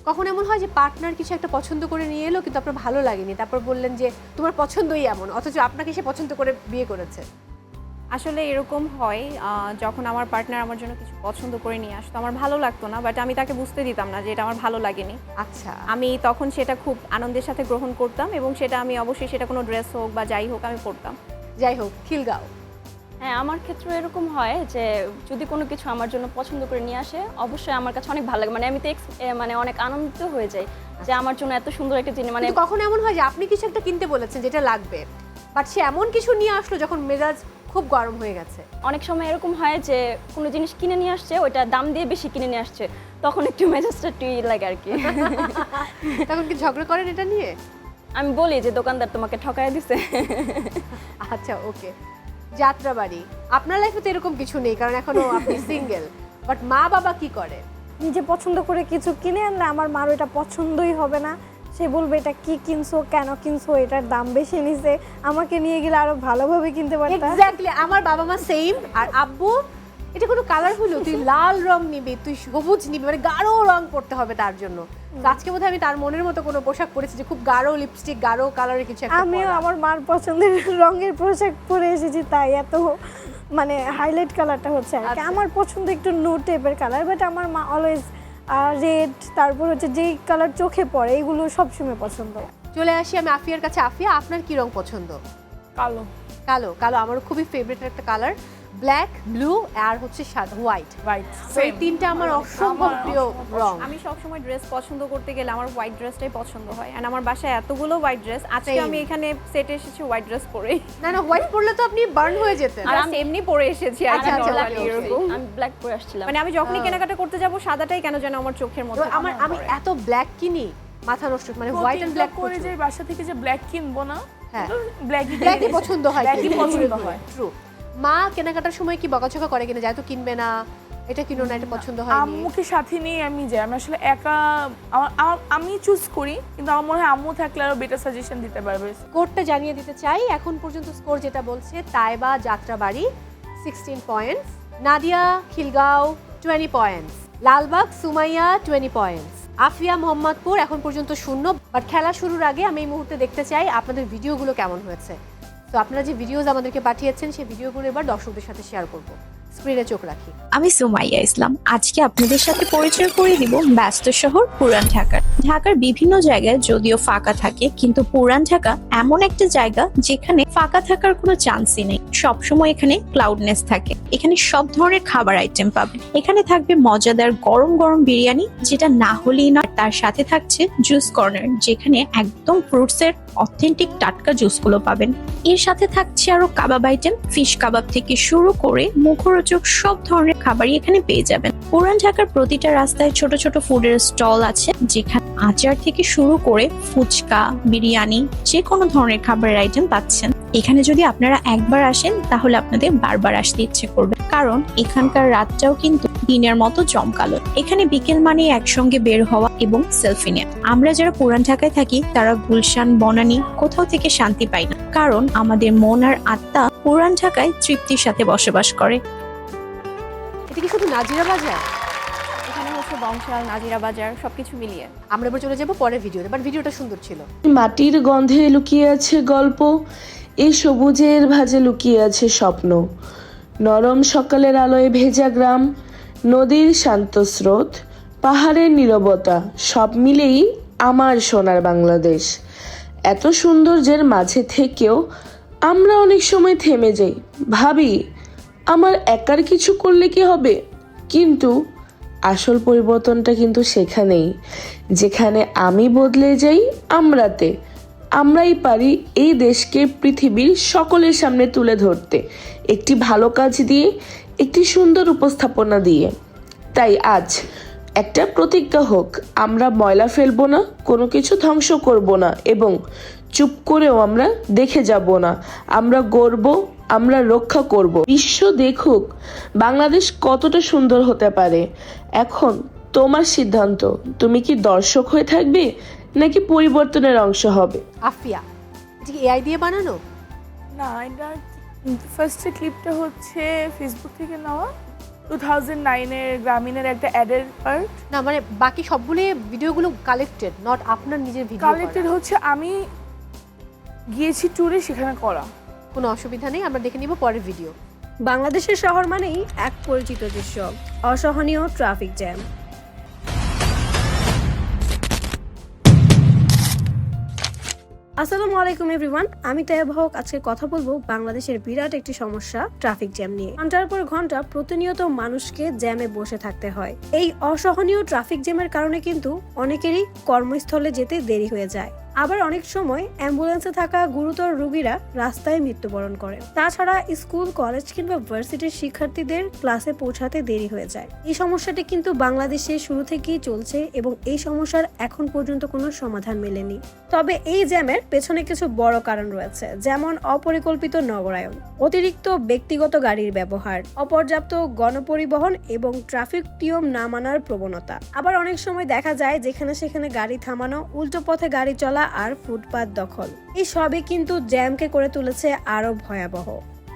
কখন এমন হয় যে পার্টনার কিছু একটা পছন্দ করে নিয়ে এলো কিন্তু আপনার ভালো লাগেনি, তারপর বললেন যে তোমার পছন্দই এমন, অথচ আপনাকে সে পছন্দ করে বিয়ে করেছে? আসলে এরকম হয়, যখন আমার পার্টনার আমার জন্য কিছু পছন্দ করে নিয়ে আসতো, আমার ভালো লাগতো না, বাট আমি তাকে বুঝতে দিতাম না যে এটা আমার ভালো লাগেনি। আচ্ছা, আমি তখন সেটা খুব আনন্দের সাথে গ্রহণ করতাম এবং সেটা আমি অবশ্যই, সেটা কোনো ড্রেস হোক বা যাই হোক, আমি পরতাম। যাই হোক, খিলগাঁও। হ্যাঁ, আমার ক্ষেত্রে এরকম হয় যে যদি কোনো কিছু আমার জন্য পছন্দ করে নিয়ে আসে, অবশ্যই আমার কাছে অনেক ভালো লাগে। মানে আমি তো মানে অনেক আনন্দিত হয়ে যাই যে আমার জন্য এত সুন্দর একটা জিনিস। মানে কখন এমন হয় যে আপনি কিছু একটা কিনতে বলেছেন যেটা লাগবে, বাট সে এমন কিছু নিয়ে আসলো যখন মেজাজ খুব গরম হয়ে গেছে? অনেক সময় এরকম হয় যে কোনো জিনিস কিনে নিয়ে আসছে, ওইটা দাম দিয়ে বেশি কিনে নিয়ে আসছে, তখন একটু মেজাজটা একটু লাগে আর কি। তখন কি ঝগড়া করেন এটা নিয়ে? আমি বলি যে দোকানদার তোমাকে ঠকায় দিছে। আচ্ছা, ওকে। যাত্রাবাড়ি, আপনার লাইফে তো এরকম কিছু নেই কারণ এখনো আপনি সিঙ্গেল, বাট মা বাবা কি করে? নিজে পছন্দ করে কিছু কিনে আনলে আমার মার ওটা পছন্দই হবে না। সে বলবে এটা কি কিনছো, কেন কিনছো, এটার দাম বেশি নিছে, আমাকে নিয়ে গেলে আরো ভালোভাবে কিনতে পারতাম। এক্স্যাক্টলি, আমার বাবা মা সেম। আর আব্বু, এটা কোনো কালার হলো, তুই লাল রং নিবি, তুই সবুজ নিবি, মানে গাঢ় রং পড়তে হবে তার জন্য। আজকে বোধহয় আমি তার মনের মতো কোনো পোশাক পরেছি যে খুব গাঢ় লিপস্টিক, গাঢ় কালারের কিছু একটা। আমিও আমার মার পছন্দের রঙের পোশাক পরে এসেছি, তাই এত মানে হাইলাইট কালারটা হচ্ছে আর কি। আমার পছন্দ একটু নুড টাইপের কালার, বাট আমার মা অলওয়েজ রেড, তারপর হচ্ছে যেই কালার চোখে পড়ে এইগুলো সবসময় পছন্দ। চলে আসি আমি আফিয়ার কাছে। আফিয়া, আপনার কি রং পছন্দ? কালো। কালো, কালো আমারও খুবই ফেভারিট একটা কালার। ব্ল্যাক, ব্লু আর হচ্ছে হোয়াইট। এই তিনটা আমার অসম্ভব প্রিয় রং। আমি সবসময় ড্রেস পছন্দ করতে গেলে আমার হোয়াইট ড্রেসটাই পছন্দ হয়, আর আমার বাসায় এতগুলো হোয়াইট ড্রেস, আজকে আমি এখানে সেটে এসেছি হোয়াইট ড্রেস পরে। না না, হোয়াইট পরলে তো আপনি বার্ন হয়ে যেতেন। আর আমি এমনি পরে এসেছি আর আচ্ছা, আচ্ছা, এরকম। আমি ব্ল্যাক পরে আসছিলাম। মানে আমি যখনই কেনাকাটা করতে যাব, সাদাটাই কেন যেন আমার চোখের মধ্যে। আমি এত ব্ল্যাক কিনি, মাথা নষ্ট, মানে হোয়াইট এন্ড ব্ল্যাক করে যে বাসা থেকে যে ব্ল্যাক কিনবো না, হ্যাঁ, ব্ল্যাকই পছন্দ হয়, ব্ল্যাকই পছন্দ হয়। ট্রু। মা কেনাকাটার সময় কি বকাঝকা করে কিনা, যায় তো কিনবে না, এটা কিনো না, এটা পছন্দ হয় না? আম্মুকে সাথে নিয়ে আমি যাই। আমি আসলে একা আমি চুজ করি, কিন্তু আমার মনে হয় আম্মু থাকলে আরো বেটার সাজেশন দিতে পারবে। স্কোরটা জানিয়ে দিতে চাই। এখন পর্যন্ত স্কোর যেটা বলছে, Taiba Jatrabari 16 points, Nadia Khilgaon 20 points, Lalbagh Sumaiya 20 points, Afia Mohammadpur এখন পর্যন্ত 0। বাট খেলা শুরুর আগে আমি এই মুহূর্তে দেখতে চাই আপনাদের ভিডিওগুলো কেমন হয়েছে। তো আপনারা যে ভিডিওস আমাদেরকে পাঠিয়েছেন সেই ভিডিওগুলো এবার দর্শকদের সাথে শেয়ার করব। স্ক্রিনে চোখ রাখি। আমি সুমাইয়া ইসলাম। আজকে আপনাদের সাথে পরিচয় করিয়ে দিব ব্যস্ত শহর পুরান ঢাকার। ঢাকার বিভিন্ন জায়গায় যদিও ফাঁকা থাকে, কিন্তু পুরান ঢাকা এমন একটা জায়গা যেখানে ফাঁকা থাকার কোনো চান্সই নেই। সবসময় এখানে ক্লাউডনেস থাকে। এখানে সব ধরনের খাবার আইটেম পাবেন। এখানে থাকবে মজাদার গরম গরম বিরিয়ানি, যেটা না হলেই নয়। তার সাথে থাকছে জুস কর্নার, যেখানে একদম ফ্রুটসের অথেন্টিক টাটকা জুসগুলো পাবেন। এর সাথে থাকছে আরো কাবাব আইটেম, ফিশ কাবাব থেকে শুরু করে মুখর মুখরোচক সব ধরনের খাবারই এখানে পেয়ে যাবেন। পুরান ঢাকার প্রতিটা রাস্তায় ছোট ছোট ফুডের স্টল আছে, যেখানে আচার থেকে শুরু করে ফুচকা, বিরিয়ানি, যে কোনো ধরনের খাবারের আইটেম পাচ্ছেন। এখানে যদি আপনারা একবার আসেন তাহলে আপনাদের বারবার আসতে ইচ্ছে করবে, কারণ এখানকার রাতটাও কিন্তু দিনের মতো জমকালো। এখানে বিকেল মানে একসঙ্গে বের হওয়া এবং সেলফি নেওয়া। আমরা যারা পুরান ঢাকায় থাকি তারা গুলশান, বনানী কোথাও থেকে শান্তি পাই না, কারণ আমাদের মন আর আত্মা পুরান ঢাকায় তৃপ্তির সাথে বসবাস করে। এটা কি শুধু নাজিরা বাজার? এখানে হচ্ছে বংশাল, নাজিরা বাজার সবকিছু মিলিয়ে। আমরা এবার চলে যাবো পরের ভিডিওতে, বাট ভিডিওটা সুন্দর ছিল। মাটির গন্ধে লুকিয়ে আছে গল্প, এই সবুজের ভাঁজে লুকিয়ে আছে স্বপ্ন। নরম সকালের আলোয় ভেজা গ্রাম, নদীর শান্ত স্রোত, পাহাড়ের নীরবতা, সব মিলেই আমার সোনার বাংলাদেশ। এত সৌন্দর্যের মাঝে থেকেও আমরা অনেক সময় থেমে যাই, ভাবি আমার একার কিছু করলে কি হবে। কিন্তু আসল পরিবর্তনটা কিন্তু সেখানেই, যেখানে আমি বদলে যাই আমরাতে। আমরাই পারি এই দেশকে পৃথিবীর সকলের সামনে তুলে ধরতে, একটি ভালো কাজ দিয়ে, একটি সুন্দর উপস্থাপনা দিয়ে। তাই আজ একটা প্রতিজ্ঞা হোক, আমরা ময়লা ফেলবো না, কোনো কিছু ধ্বংস করব না এবং চুপ করেও আমরা দেখে যাব না। আমরা গড়ব, আমরা রক্ষা করব। বিশ্ব দেখুক বাংলাদেশ কতটা সুন্দর হতে পারে। এখন তোমার সিদ্ধান্ত, তুমি কি দর্শক হয়ে থাকবে নাকি পরিবর্তনের অংশ হবে? আফিয়া, এটা কি এআই দিয়ে বানানো? না, এটা ফার্স্টে ক্লিপটা হচ্ছে ফেসবুক থেকে নেওয়া, 2009-এর গ্রামীণের একটা অ্যাডের পার্ট। না মানে বাকি সবগুলো ভিডিওগুলো কালেক্টেড, নট আপনার নিজের ভিডিও কালেক্টেড হচ্ছে আমি গিয়েছি ট্যুরে, সেখানে করা। কোনো অসুবিধা নেই, আমরা দেখে নিব পরের ভিডিও। বাংলাদেশের শহর মানেই এক পরিচিত দৃশ্য, অসহনীয় ট্রাফিক জ্যাম। আসসালামু আলাইকুম এভরিওয়ান, আমি তাইবা হক। আজকে কথা বলবো বাংলাদেশের বিরাট একটি সমস্যা, ট্রাফিক জ্যাম নিয়ে। ঘন্টার পর ঘন্টা প্রতিনিয়ত মানুষকে জ্যামে বসে থাকতে হয়। এই অসহনীয় ট্রাফিক জ্যামের কারণে কিন্তু অনেকেরই কর্মস্থলে যেতে দেরি হয়ে যায়। আবার অনেক সময় অ্যাম্বুলেন্সে থাকা গুরুতর রোগীরা রাস্তায় মৃত্যুবরণ করেন। তাছাড়া স্কুল, কলেজ কিংবা ভার্সিটির শিক্ষার্থীদের ক্লাসে পৌঁছাতে দেরি হয়ে যায়। এই সমস্যাটি কিন্তু বাংলাদেশে শুরু থেকেই চলছে এবং এই সমস্যার এখন পর্যন্ত কোনো সমাধান মেলেনি। তবে এই জ্যামের পেছনে কিছু বড় কারণ রয়েছে, যেমন অপরিকল্পিত নগরায়ন, অতিরিক্ত ব্যক্তিগত গাড়ির ব্যবহার, অপর্যাপ্ত গণপরিবহন এবং ট্রাফিক নিয়ম না মানার প্রবণতা। আবার অনেক সময় দেখা যায় যেখানে সেখানে গাড়ি থামানো, উল্টো পথে গাড়ি চলা আর ফুটপাত দখল, এই সবই কিন্তু জ্যামকে করে তুলেছে আরো ভয়াবহ।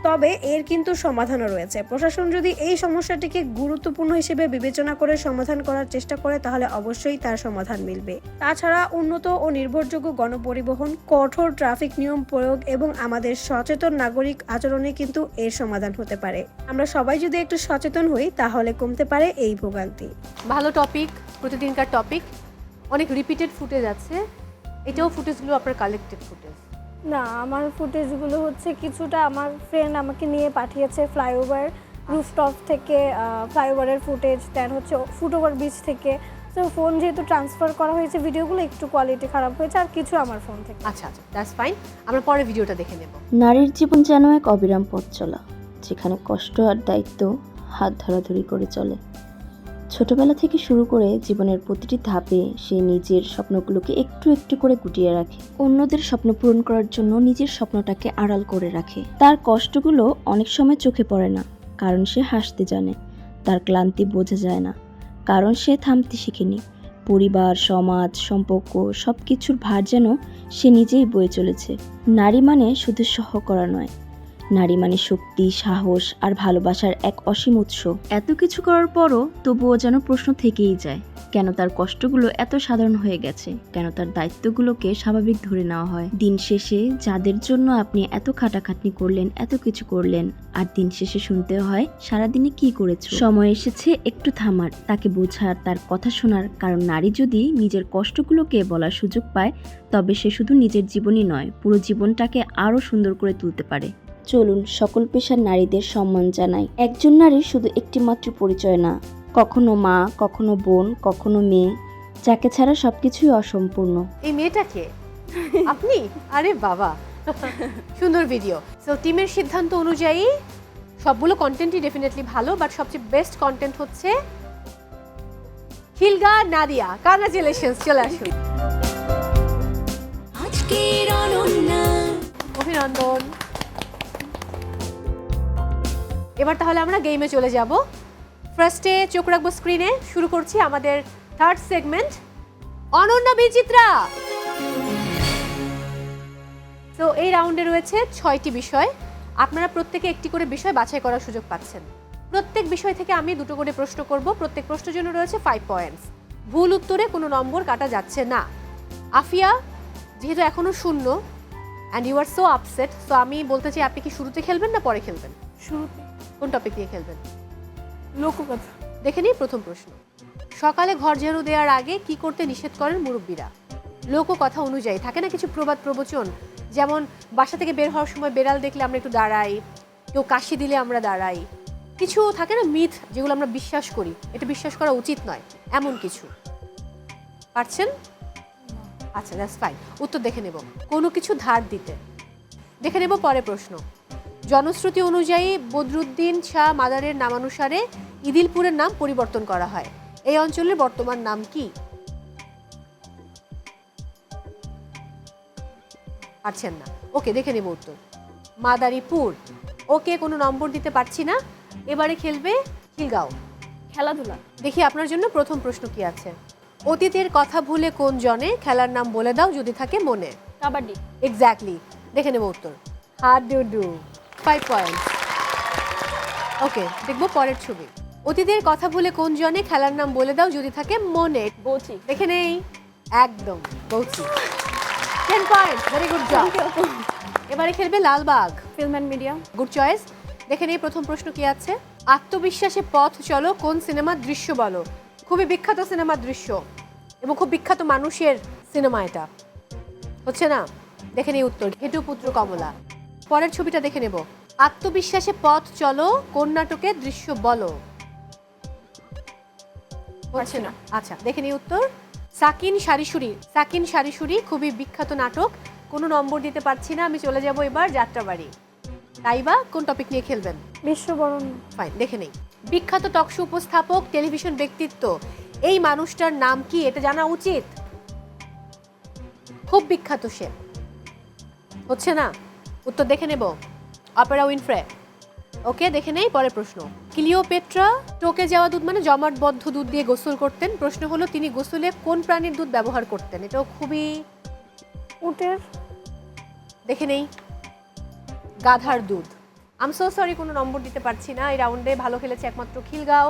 তবে এর কিন্তু সমাধানও রয়েছে। প্রশাসন যদি এই সমস্যাটিকে গুরুত্বপূর্ণ হিসেবে বিবেচনা করে সমাধান করার চেষ্টা করে তাহলে অবশ্যই তার সমাধান মিলবে। তাছাড়া উন্নত ও নির্ভরযোগ্য গণপরিবহন, কঠোর ট্রাফিক নিয়ম প্রয়োগ এবং আমাদের সচেতন নাগরিক আচরণে কিন্তু এর সমাধান হতে পারে। আমরা সবাই যদি একটু সচেতন হই তাহলে কমতে পারে এই ভোগান্তি। ভালো টপিক, প্রতিদিনকার টপিক, অনেক রিপিটেড ফুটেজ আছে। এটাও ফুটেজগুলো আপনার কালেক্টেড ফুটেজ? না, আমার ফুটেজগুলো হচ্ছে কিছুটা আমার ফ্রেন্ড আমাকে নিয়ে পাঠিয়েছে ফ্লাইওভার রুফটপ থেকে, ফ্লাইওভারের ফুটেজ, দেন হচ্ছে ফুটওভার ব্রিজ থেকে। তো ফোন যেহেতু ট্রান্সফার করা হয়েছে, ভিডিওগুলো একটু কোয়ালিটি খারাপ হয়েছে, আর কিছু আমার ফোন থেকে। আচ্ছা আচ্ছা, দ্যাটস ফাইন, আমরা পরের ভিডিওটা দেখে নেব। নারীর জীবন যেন এক অবিরাম পথ চলা, যেখানে কষ্ট আর দায়িত্ব হাত ধরাধরি করে চলে। ছোটবেলা থেকে শুরু করে জীবনের প্রতিটি ধাপে সে নিজের স্বপ্নগুলোকে একটু একটু করে গুটিয়ে রাখে, অন্যদের স্বপ্ন পূরণ করার জন্য নিজের স্বপ্নটাকে আড়াল করে রাখে। তার কষ্টগুলো অনেক সময় চোখে পড়ে না, কারণ সে হাসতে জানে। তার ক্লান্তি বোঝা যায় না, কারণ সে থামতে শিখেনি। পরিবার, সমাজ, সম্পর্ক সব কিছুর ভার যেন সে নিজেই বয়ে চলেছে। নারী মানে শুধু সহ করা নয়, নারী মানে শক্তি, সাহস আর ভালোবাসার এক অসীম উৎস। এত কিছু করার পরও তবুও যেন প্রশ্ন থেকেই যায়, কেন তার কষ্টগুলো এত সাধারণ হয়ে গেছে, কেন তার দায়িত্বগুলোকে স্বাভাবিক ধরে নেওয়া হয়। দিন শেষে যাদের জন্য আপনি এত খাটাখাটনি করলেন, এত কিছু করলেন, আর দিন শেষে শুনতে হয় সারাদিনে কি করেছো। সময় এসেছে একটু থামার, তাকে বোঝার, তার কথা শোনার। কারণ নারী যদি নিজের কষ্টগুলোকে বলার সুযোগ পায়, তবে সে শুধু নিজের জীবনই নয়, পুরো জীবনটাকে আরো সুন্দর করে তুলতে পারে। চলুন সকল পেশার নারীদের সম্মান জানাই। একজন নারীর শুধু একটি মাত্র পরিচয় না, কখনো মা, কখনো বোন, কখনো মেয়ে, যাকে ছাড়া সবকিছুই অসম্পূর্ণ। এই মেয়েটাকে আপনি? আরে বাবা, সুন্দর ভিডিও। সো টিমের সিদ্ধান্ত অনুযায়ী সবগুলো কন্টেন্টই ডেফিনেটলি ভালো, বাট সবচেয়ে বেস্ট কন্টেন্ট হচ্ছে খিলগা নাদিয়া। কংগ্রাচুলেশনস, চলে আসুন। অভিনন্দন। এবার তাহলে আমরা গেমে চলে যাব। ফার্স্টে চোখ রাখবো স্ক্রিনে। শুরু করছি আমাদের থার্ড সেগমেন্ট, অনন্যা বিচিত্রা। তো এই রাউন্ডে রয়েছে 6টি বিষয়। আপনারা প্রত্যেকে একটি করে বিষয় বাছাই করার সুযোগ পাচ্ছেন। প্রত্যেক বিষয় থেকে আমি 2টো করে প্রশ্ন করব। প্রত্যেক প্রশ্নের জন্য রয়েছে 5 পয়েন্টস। ভুল উত্তরে কোনো নম্বর কাটা যাচ্ছে না। আফিয়া যেহেতু এখনো শূন্য and you are so upset, so আমি বলতে চাই আপনি কি শুরুতে খেলবেন না পরে খেলবেন? শুরুতে। কোন টপিক নিয়ে খেলবেন? লোককথা। দেখে নিই প্রথম প্রশ্ন। সকালে ঘর ঝাড়ু দেওয়ার আগে কি করতে নিষেধ করেন মুরব্বীরা? লোককথা অনুযায়ী থাকে না কিছু প্রবাদ প্রবচন, যেমন বাসা থেকে বের হওয়ার সময় বেড়াল দেখলে আমরা একটু দাঁড়াই, কেউ কাশি দিলে আমরা দাঁড়াই, কিছু থাকে না মিথ যেগুলো আমরা বিশ্বাস করি, এটা বিশ্বাস করা উচিত নয়, এমন কিছু পারছেন? আচ্ছা, দ্যাটস ফাইন। উত্তর দেখে নেব। কোনো কিছু ধার দিতে। দেখে নেব পরে প্রশ্ন। জনশ্রুতি অনুযায়ী বদরুদ্দিন শাহ মাদারের নামানুসারে ইদিলপুরের নাম পরিবর্তন করা হয়। এই অঞ্চলের বর্তমান নাম কি? পারছেন না? ওকে, দেখে নেব উত্তর। মাদারীপুর। ওকে, কোনো নম্বর দিতে পারছি না। এবারে খেলবে খিলগাঁও। খেলাধুলা। দেখি আপনার জন্য প্রথম প্রশ্ন কি আছে। অতীতের কথা ভুলে কোন জনে, খেলার নাম বলে দাও যদি থাকে মনে। কাবাডি। এক্স্যাক্টলি, দেখে নেব উত্তর। হাডুডু। 5 পয়েন্ট। ওকে, দেখবো পরের ছবি। অতীতের কথা ভুলে কোন জনে, খেলার নাম বলে দাও যদি থাকে মনে। বৌচি। দেখে নেই, একদম বৌচি। 10 পয়েন্ট, ভেরি গুড জব। এবারে খেলবে Lalbagh. Film and media. Good choice. দেখে নেই প্রথম প্রশ্ন কি আছে। আত্মবিশ্বাসে পথ চলো কোন সিনেমার দৃশ্য বলো? খুবই বিখ্যাত সিনেমার দৃশ্য এবং খুব বিখ্যাত মানুষের সিনেমা এটা। হচ্ছে না? দেখে নেই উত্তর। ঘেটু পুত্র কমলা। পরের ছবিটা দেখে নেব। আত্মবিশ্বাসে পথ চলো কোন নাটকের দৃশ্য বলো? হচ্ছে না। আচ্ছা, দেখে নিই উত্তর। সাকিন শারিশুরি। সাকিন শারিশুরি খুবই বিখ্যাত নাটক। কোনো নম্বর দিতে পারছি না। আমি চলে যাব এবার যাত্রাবাড়ি। তাইবা কোন টপিক নিয়ে খেলবেন? বিশ্ববরণ। ফাইন, দেখে নেই। বিখ্যাত টকশো উপস্থাপক, টেলিভিশন ব্যক্তিত্ব, এই মানুষটার নাম কি? এটা জানা উচিত। খুব বিখ্যাত সে। হচ্ছে না? উত্তর দেখে নেব। Opera Winfrey. ওকে, দেখে নেই পরের প্রশ্ন। ক্লিওপেট্রা টোকে যাওয়া দুধ মানে জমাটবদ্ধ দুধ দিয়ে গোসল করতেন। প্রশ্ন হলো তিনি গোসলে কোন প্রাণীর দুধ ব্যবহার করতেন? এটাও খুবই উটের। দেখে নেই, গাধার দুধ। আম সো সরি, কোনো নম্বর দিতে পারছি না। এই রাউন্ডে ভালো খেলেছে একমাত্র খিলগাঁও।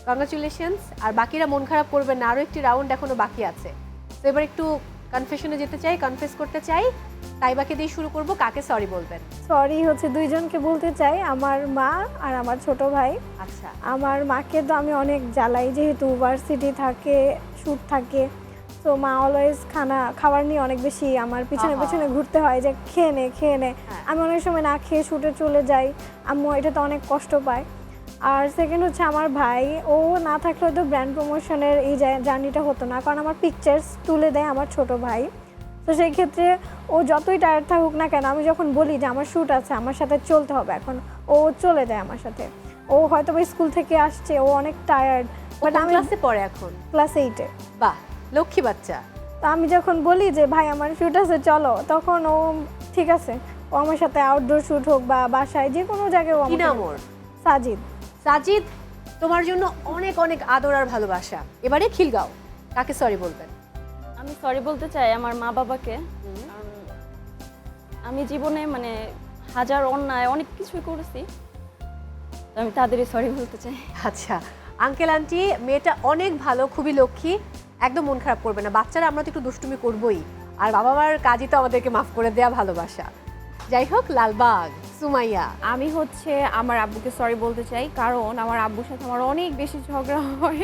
কংগ্রাচুলেশনস। আর বাকিরা মন খারাপ করবেন না, আরও একটি রাউন্ড এখনো বাকি আছে। তো এবার একটু কনফেশনে যেতে চাই, কনফেস করতে চাই। তাইবাকে দিয়ে শুরু করব। কাকে সরি বলবেন? সরি হচ্ছে দুইজনকে বলতে চাই, আমার মা আর আমার ছোট ভাই। আচ্ছা। আমার মাকে তো আমি অনেক জ্বালাই, যেহেতু ভার্সিটি থাকে, শ্যুট থাকে, তো মা অলওয়েজ খাবার নিয়ে অনেক বেশি আমার পিছনে পিছনে ঘুরতে হয় যে খেয়ে নে। আমি অনেক সময় না খেয়ে শ্যুটে চলে যাই। আম্মু এটাতে অনেক কষ্ট পায়। আর সেকেন্ড হচ্ছে আমার ভাই, ও না থাকলে হয়তো ব্র্যান্ড প্রমোশনের এই জার্নিটা হতো না, কারণ আমার পিকচার্স তুলে দেয় আমার ছোট ভাই। তো সেই ক্ষেত্রে ও যতই টায়ার্ড থাকুক না কেন, আমি যখন বলি যে আমার শ্যুট আছে, আমার সাথে চলতে হবে, এখন ও চলে যায় আমার সাথে। ও হয়তো বা স্কুল থেকে আসছে, ও অনেক টায়ার্ড, বাট আমি ক্লাসে পড়ে এখন? ক্লাস 8-এ। বাহ, লক্ষ্মী বাচ্চা। তো আমি যখন বলি যে ভাই আমার শ্যুট আছে চলো, তখন ও ঠিক আছে, ও আমার সাথে আউটডোর শ্যুট হোক বা বাসায় যে কোনো জায়গায় ও। কি নাম ওর? সাজিদ। সাজিদ, তোমার জন্য অনেক অনেক আদর আর ভালোবাসা। এবারে খিলগাঁও। কাকে সরি বলবেন? আমি সরি বলতে চাই আমার মা বাবাকে। আমি জীবনে মানে হাজার অন্যায় অনেক কিছুই করেছি, তো আমি তাদেরই সরি বলতে চাই। আচ্ছা, আঙ্কেল আন্টি, মেয়েটা অনেক ভালো, খুবই লক্ষ্মী, একদম মন খারাপ করবে না। বাচ্চারা আমরা তো একটু দুষ্টুমি করবোই, আর বাবা মার কাজই তো আমাদেরকে মাফ করে দেওয়া, ভালোবাসা। যাই হোক, লালবাগ। সুমাইয়া। আমি হচ্ছে আমার আব্বুকে সরি বলতে চাই, কারণ আমার আব্বুর সাথে আমার অনেক বেশি ঝগড়া হয়।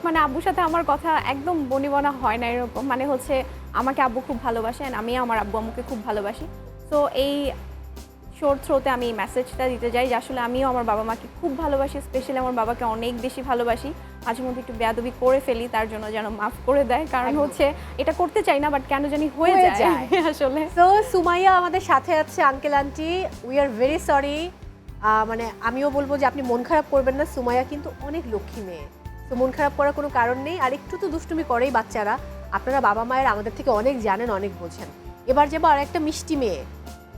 মানে আব্বুর সাথে আমার কথা একদম বনিবনা হয় না এরকম। মানে হচ্ছে আমাকে আব্বু খুব ভালোবাসেন, আমি আমার আব্বু আম্মুকে খুব ভালোবাসি। তো এই শোর থ্রোতে আমি এই মেসেজটা দিতে চাই যে আসলে আমিও আমার বাবা মাকে খুব ভালোবাসি, স্পেশালি আমার বাবাকে অনেক বেশি ভালোবাসি। মাঝে মধ্যে একটু বেয়াদবি করে ফেলি, তার জন্য যেন মাফ করে দেয়, কারণ হচ্ছে এটা করতে চাই না, বাট কেন জানি হয়ে যায় আসলে। তো সুমাইয়া আমাদের সাথে আছে। Uncle aunty, we are very sorry. মানে আমিও বলবো যে আপনি মন খারাপ করবেন না, সুমাইয়া কিন্তু অনেক লক্ষ্মী মেয়ে, তো মন খারাপ করার কোনো কারণ নেই। আর একটু তো দুষ্টুমি করেই বাচ্চারা, আপনারা বাবা মায়ের আমাদের থেকে অনেক জানেন, অনেক বোঝেন। এবার যাবো আর একটা মিষ্টি মেয়ে,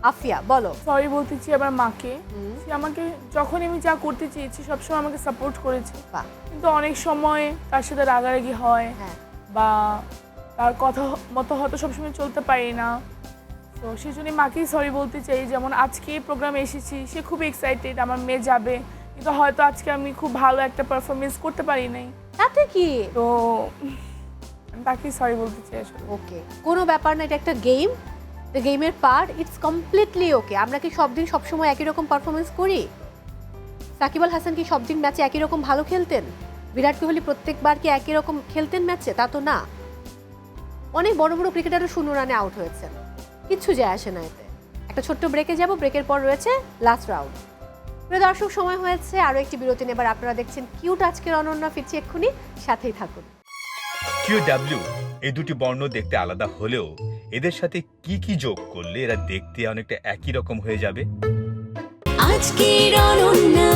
আফিয়া, বলো। সরি বলতেছি আমার মাকে, সে আমাকে যখন আমি যা করতে চেয়েছি সবসময় আমাকে সাপোর্ট করেছে, কিন্তু অনেক সময় তার সাথে রাগারাগি হয় বা তার কথা মতো হয়তো সবসময় চলতে পারি না। তো সেই জন্য মাকেই সরি বলতে চাই। যেমন আজকে এই প্রোগ্রামে এসেছি, সে খুব এক্সাইটেড আমার মেয়ে যাবে, কিন্তু হয়তো আজকে আমি খুব ভালো একটা পারফরমেন্স করতে পারি নাই, তাতে কি, তো তাকে সরি বলতে চাই আসলে। ওকে, কোনো ব্যাপার না, এটা একটা গেম, দ্য গেমের পার্ট, ইটস কমপ্লিটলি ওকে। আমরা কি সব দিন সবসময় একই রকম পারফরমেন্স করি? সাকিব আল হাসান কি সব দিন ম্যাচে একই রকম ভালো খেলতেন? বিরাট কোহলি প্রত্যেকবার কি একই রকম খেলতেন ম্যাচে? তা তো না। অনেক বড় বড় ক্রিকেটারও 0 রানে আউট হয়েছেন, কিচ্ছু যায় আসে না এতে। একটা ছোট্ট ব্রেকে যাব, ব্রেকের পর রয়েছে লাস্ট রাউন্ড। প্রিয় দর্শক, সময় হয়েছে আরও একটি বিরতি নেবার। আপনারা দেখছেন কিউট আজকের অনন্যা, ফিরছি এক্ষুনি, সাথেই থাকুন। QW এই দুটি বর্ণ দেখতে আলাদা হলেও এদের সাথে কি কি যোগ করলে এরা দেখতে অনেকটা একই রকম হয়ে যাবে? আজকের অনন্যা,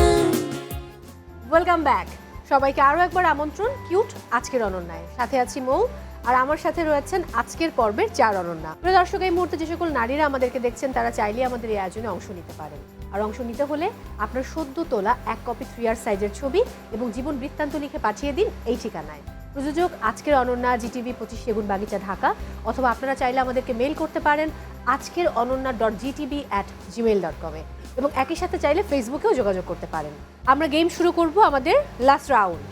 ওয়েলকাম ব্যাক। সবাইকে আরও একবার আমন্ত্রণ কিউট আজকের অনন্যায়। সাথে আছি মৌ, আর আমার সাথে রয়েছেন আজকের পর্বের 4 অনন্যা। প্রিয় দর্শক, এই মুহূর্তে যে সকল নারীরা আমাদেরকে দেখছেন তারা চাইলে আমাদের এই আয়োজনে অংশ নিতে পারেন। আর অংশ নিতে হলে আপনার সদ্য তোলা 1 কপি 3R সাইজের ছবি এবং জীবন বৃত্তান্ত লিখে পাঠিয়ে দিন এই ঠিকানায়। প্রযোজক আজকের অনন্যা, GTV 25 সেগুনবাগিচা, ঢাকা। অথবা আপনারা চাইলে আমাদেরকে মেইল করতে পারেন আজকের ononna.gtv@gmail.com এ, এবং একই সাথে চাইলে ফেসবুকেও যোগাযোগ করতে পারেন। আমরা গেম শুরু করব আমাদের লাস্ট রাউন্ড,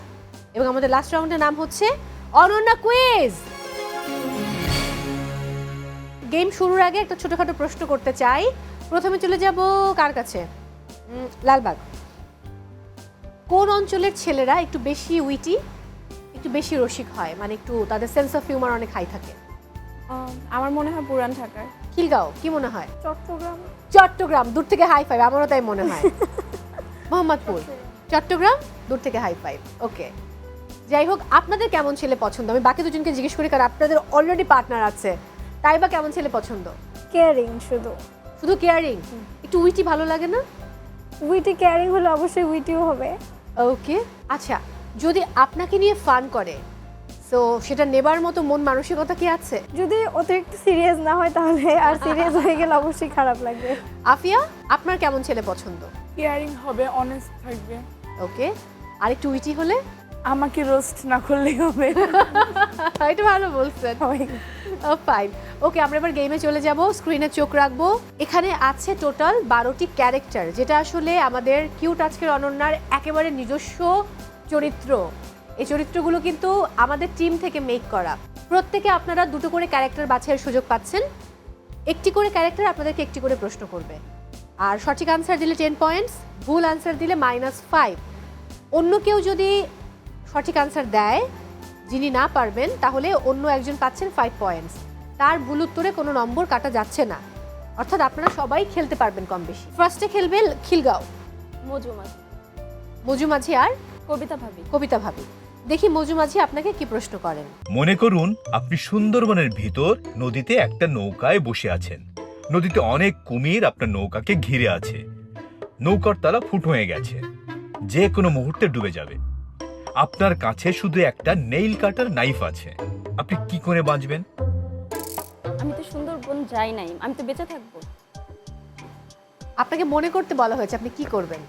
এবং আমাদের লাস্ট রাউন্ডের নাম হচ্ছে অনন্যা কুইজ। গেম শুরুর আগে একটা ছোটখাটো প্রশ্ন করতে চাই। প্রথমে চলে যাব কার কাছে? লালবাগ। কোন অঞ্চলের ছেলেরা একটু বেশি উইটি, একটু বেশি রসিক হয়, মানে একটু তাদের সেন্স অফ হিউমার অনেক হাই থাকে? আমার মনে হয় পুরান ঢাকার। খিলগাঁও, কি মনে হয়? চট্টগ্রাম। চট্টগ্রাম, দূর থেকে হাই ফাইভ, আমারও তাই মনে হয়। মোহাম্মদপুর, চট্টগ্রাম, দূর থেকে হাই ফাইভ। ওকে, যাই হোক, আপনাদের কেমন ছেলে পছন্দ? আমি বাকি দুজনকে জিজ্ঞেস করি, কারণ আপনাদের অলরেডি পার্টনার আছে, তাই বা কেমন ছেলে পছন্দ? কেয়ারিং, শুধু কেয়ারিং, একটু উইটি ভালো লাগে না? উইটি কেয়ারিং হলে অবশ্যই উইটিও হবে। ওকে, আচ্ছা, যদি আপনাকে নিয়ে ফান করে, সো সেটা নেবার মতো মন মানসিকতা কি আছে? যদি অতিরিক্ত সিরিয়াস না হয় তাহলে, আর সিরিয়াস হয়ে গেলে অবশ্যই খারাপ লাগবে। আফিয়া, আপনার কেমন ছেলে পছন্দ? কেয়ারিং হবে, অনেস্ট থাকবে। ওকে, আর একটু উইটি হলে? আমাকে রোস্ট না করলেই হবে। এটা ভালো বলছেন। ফাইন, ওকে, আমরা এবার গেমে চলে যাব। স্ক্রিনে চোখ রাখবো। এখানে আছে টোটাল 12টি ক্যারেক্টার, যেটা আসলে আমাদের কিউট আজকের অনন্যার একেবারে নিজস্ব চরিত্র। এই চরিত্রগুলো কিন্তু আমাদের টিম থেকে মেক করা। প্রত্যেকে আপনারা 2টো করে ক্যারেক্টার বাছাইয়ের সুযোগ পাচ্ছেন। একটি করে ক্যারেক্টার আপনাদেরকে একটি করে প্রশ্ন করবে, আর সঠিক আনসার দিলে 10 পয়েন্টস, ভুল আনসার দিলে -5। অন্য কেউ যদি সঠিক আনসার দেয়, যিনি না পারবেন, তাহলে অন্য একজন পাচ্ছেন 5 পয়েন্টস। তার ভুল উত্তরে কোনো নম্বর কাটা যাচ্ছে না, অর্থাৎ আপনারা সবাই খেলতে পারবেন কম বেশি। ফার্স্টে খেলবে খিলগাঁও, মজু মাঝি আর কবিতা ভাবি। দেখি মজু মাঝি আপনাকে কি প্রশ্ন করেন। মনে করুন আপনি সুন্দরবনের ভিতর নদীতে একটা নৌকায় বসে আছেন। নদীতে অনেক কুমির আপনার নৌকাকে ঘিরে আছে। নৌকার তলা ফুটো হয়ে গেছে, যে কোনো মুহূর্তে ডুবে যাবে। আপনার কাছে শুধু একটা নেইল কাটার নাইফ আছে, আপনি কি করে বাঁচবেন? আমি তো সুন্দরবন যাই নাই, আমি তো বেঁচে থাকবো। আপনাকে মনে করতে বলা হয়েছে, আপনি কি করবেন?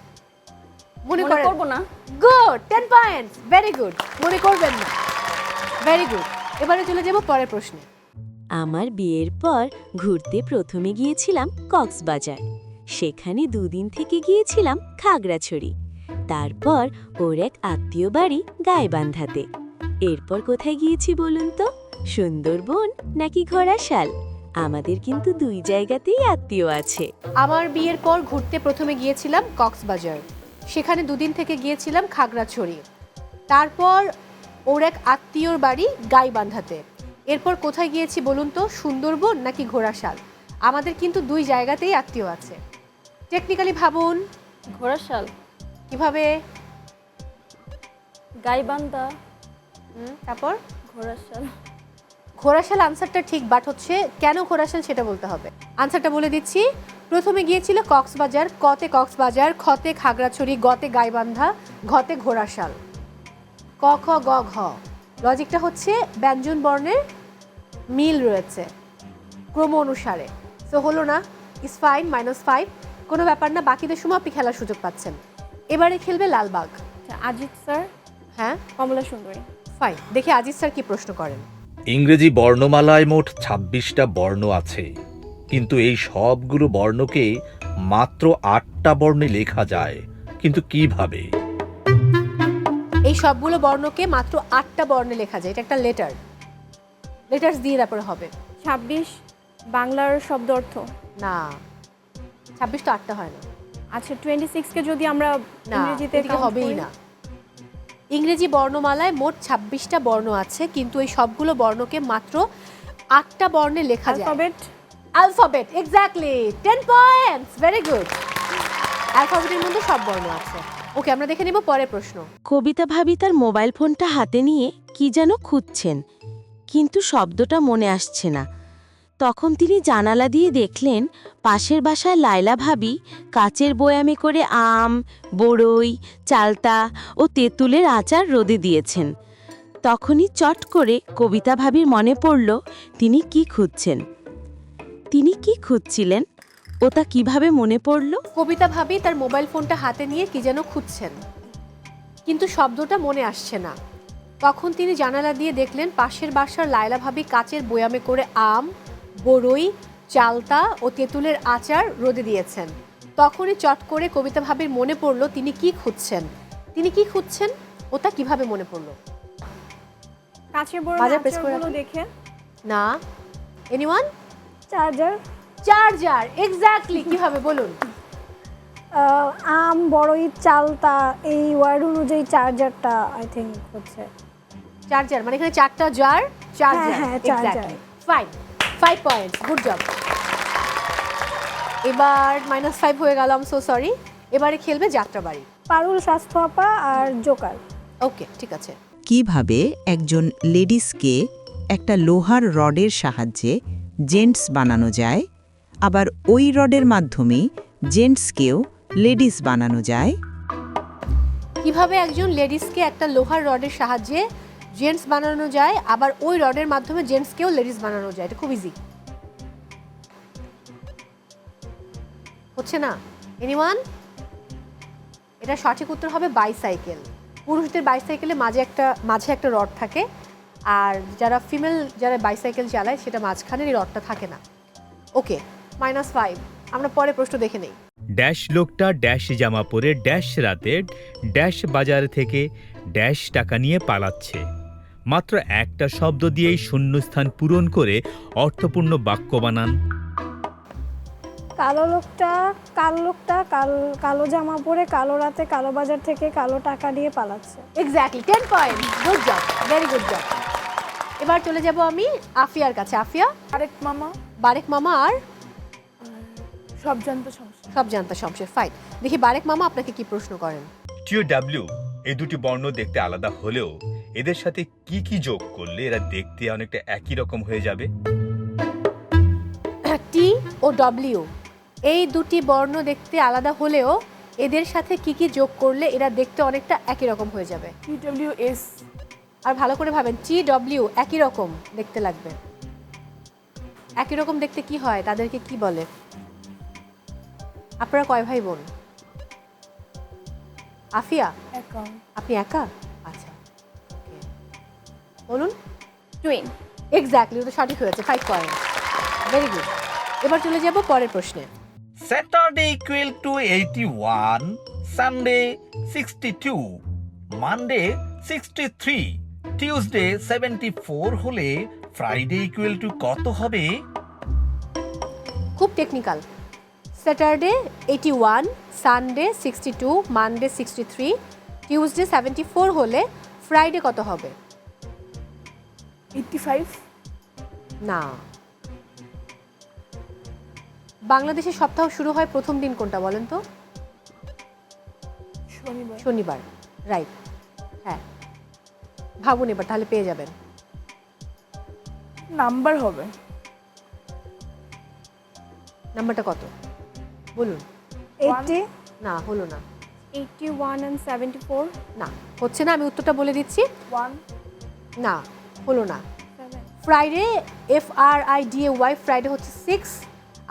মনে করব না। Good, 10 points, very good. মনে করবেন না, ভেরি গুড। এবারে চলে যাব পরের প্রশ্নে। আমার বিয়ের পর ঘুরতে প্রথমে গিয়েছিলাম কক্সবাজার, সেখানে 2 দিন থেকে গিয়েছিলাম খাগড়াছড়ি, তারপর ওর এক আত্মীয় বাড়ি গাইবান্ধাতে। এরপর কোথায় গিয়েছি বলুন তো? সুন্দরবন নাকি ঘোড়াশাল? আমাদের কিন্তু 2 জায়গাতেই আত্মীয় আছে। আমার বিয়ের পর ঘুরতে প্রথমে গিয়েছিলাম কক্সবাজার, সেখানে 2 দিন থেকে গিয়েছিলাম খাগড়াছড়ি, তারপর ওর এক আত্মীয়র বাড়ি গাইবান্ধাতে। এরপর কোথায় গিয়েছি বলুন তো? সুন্দরবন নাকি ঘোড়াশাল? আমাদের কিন্তু 2 জায়গাতেই আত্মীয় আছে। টেকনিক্যালি ভাবুন। ঘোড়াশাল। কিভাবে? গাইবান্ধা। তারপর ঘোড়াশাল আনসারটা ঠিক, বাট হচ্ছে কেন ঘোড়াশাল সেটা বলতে হবে। আনসারটা বলে দিচ্ছি, প্রথমে গিয়েছিল কক্সবাজার, কতে কক্সবাজার, খতে খাগড়াছড়ি, গতে গাইবান্ধা, ঘতে ঘোড়াশাল। ক খ গ ঘ, লজিকটা হচ্ছে ব্যঞ্জন বর্ণের মিল রয়েছে ক্রম অনুসারে। সো হলো না, ইস ফাইন, -5, কোনো ব্যাপার না। বাকিদের সময় আপনি খেলার সুযোগ পাচ্ছেন। এবারে খেলবে লালবাগ। আজিজ স্যার, হ্যাঁ কমলা সুন্দরী। ফাইন, দেখি আজিজ স্যার কি প্রশ্ন করেন। ইংরেজি বর্ণমালায় মোট ২৬টা বর্ণ আছে, কিন্তু এই সবগুলো বর্ণকে মাত্র 8টা বর্ণে লেখা যায়, কিন্তু কিভাবে? এই সবগুলো বর্ণকে মাত্র 8টা বর্ণে লেখা যায়। এটা একটা লেটার, লেটার্স দিয়ে তারপরে হবে। 26 বাংলার শব্দ অর্থ না, 26 তো 8টা হয় না। আচ্ছা 26কে যদি আমরা না, ইংরেজিতে এদিকে হবেই না। ইংরেজি বর্ণমালায় মোট 26টা বর্ণ আছে, কিন্তু এই সবগুলো বর্ণকে মাত্র 8টা বর্ণে লেখা যায়। Alphabet, exactly, 10 points, very good. অ্যালফাবেটের মধ্যে সব বর্ণ আছে। ওকে, আমরা দেখে নেব পরের প্রশ্ন। কবিতা ভাবি তার মোবাইল ফোনটা হাতে নিয়ে কি যেন খুঁজছেন, কিন্তু শব্দটা মনে আসছে না। তখন তিনি জানালা দিয়ে দেখলেন পাশের বাসায় লায়লা ভাবি কাচের বয়ামে করে আম, বড়ই, চালতা ও তেঁতুলের আচার রোদে দিয়েছেন। তখনই চট করে কবিতা ভাবির মনে পড়ল তিনি কি খুঁজছেন। তিনি কি খুঁজছিলেন ও তা কিভাবে মনে পড়ল? কবিতা ভাবি তার মোবাইল ফোনটা হাতে নিয়ে কি যেন খুঁজছেন, কিন্তু শব্দটা মনে আসছে না। তখন তিনি জানালা দিয়ে দেখলেন পাশের বাসার লায়লা ভাবি কাচের বয়ামে করে আম, বড়ই, চালতা ও তেঁতুলের আচার রোদে দিয়েছেন। তখনই চট করে কবিতা ভাবির মনে পড়ল তিনি কি খুঁজছেন। তিনি কি খুঁজছেন ও তা কিভাবে মনে পড়ল? কাচের বড় আচারগুলো দেখে। না, এনিওয়ান? চার্জার। Charger, exactly. কিভাবে বলুন? আম, বড়ই, চালতা, এই ওয়ার্ড অনুযায়ী চার্জারটা আই থিঙ্ক হচ্ছে। চার্জার মানে এখানে 4টা জার, চার্জার। হ্যাঁ, charger. Fine, 5 points, good job. এবার -5 হয়ে গেল, আই এম সো সরি। এবারে খেলবে যাত্রাবাড়ি। পারুল, স্বাস্থ্য আপা আর জোকার। ওকে, ঠিক আছে। কিভাবে একজন লেডিসকে একটা লোহার রডের সাহায্যে জেন্টস বানানো যায়, আবার ওই রডের মাধ্যমে জেন্টসকেও লেডিস বানানো যায়? কিভাবে একজন লেডিসকে একটা লোহার রডের সাহায্যে জেন্টস বানানো যায়, আবার ওই রডের মাধ্যমে জেন্টসকেও লেডিস বানানো যায়? এটা খুব ইজি। হচ্ছে না? এনিওয়ান? এটা সঠিক উত্তর হবে বাইসাইকেল। পুরুষদের বাইসাইকেলে মাঝে একটা রড থাকে, আর যারা বাইসাইকেল চালায় সেটা মাঝখানের এই রডটা থাকে না। ওকে, -5। আমরা পরে প্রশ্ন দেখে নেই। ড্যাশ লোকটা ড্যাশ জামা পরে ড্যাশ রাতে ড্যাশ বাজার থেকে ড্যাশ টাকা নিয়ে পালাচ্ছে। মাত্র একটা শব্দ দিয়েই শূন্যস্থান পূরণ করে অর্থপূর্ণ বাক্য বানান। কালো লোকটা কালো জামা পরে কালো রাতে কালো বাজার থেকে কালো টাকা নিয়ে পালাচ্ছে। Exactly, 10 point, good job, very good job. এবার চলে যাব আমি আফিয়ার কাছে। আফিয়া? বারেক মামা আর সব জানতা সংশয়। ফাইন, দেখি বারেক মামা আপনাকে কি প্রশ্ন করেন। TOW এই দুটি বর্ণ দেখতে আলাদা হলেও এদের সাথে কি কি যোগ করলে এরা দেখতে অনেকটা একই রকম হয়ে যাবে? টি ও ডব্লিউ এই দুটি বর্ণ দেখতে আলাদা হলেও এদের সাথে কি কি যোগ করলে এরা দেখতে অনেকটা একই রকম হয়ে যাবে? TWS। আর ভালো করে ভাবেন, TW একই রকম দেখতে লাগবে। একই রকম দেখতে কি হয়, তাদেরকে কি বলে? আপনারা কয় ভাই বোন? আফিয়া? একা। আপনি একা? আচ্ছা, বলুন। টুইন। এক্স্যাক্টলি, ওটা সঠিক হয়েছে, 5 পয়েন্ট, ভেরি গুড। এবার চলে যাব পরের প্রশ্নে। Saturday equal to 81, Sunday 62, Monday 63, Tuesday 74 হলে ফ্রাইডে ইকুয়াল টু কত হবে? খুব technical. Saturday 81, Sunday 62, Monday 63, Tuesday 74 হলে ফ্রাইডে কত হবে? 85। না। বাংলাদেশে সপ্তাহ শুরু হয় প্রথম দিন কোনটা বলেন তো? শনিবার, রাইট। হ্যাঁ, ভাবুন এবার, তাহলে পেয়ে যাবেন। নাম্বার হবে। নাম্বারটা কত? বলুন। 80 না, হলো না। 81 and 74 না, হচ্ছে না। আমি উত্তরটা বলে দিচ্ছি। 1 না, হলো না। ফ্রাইডে, FRIDAY, ফ্রাইডে হচ্ছে 6,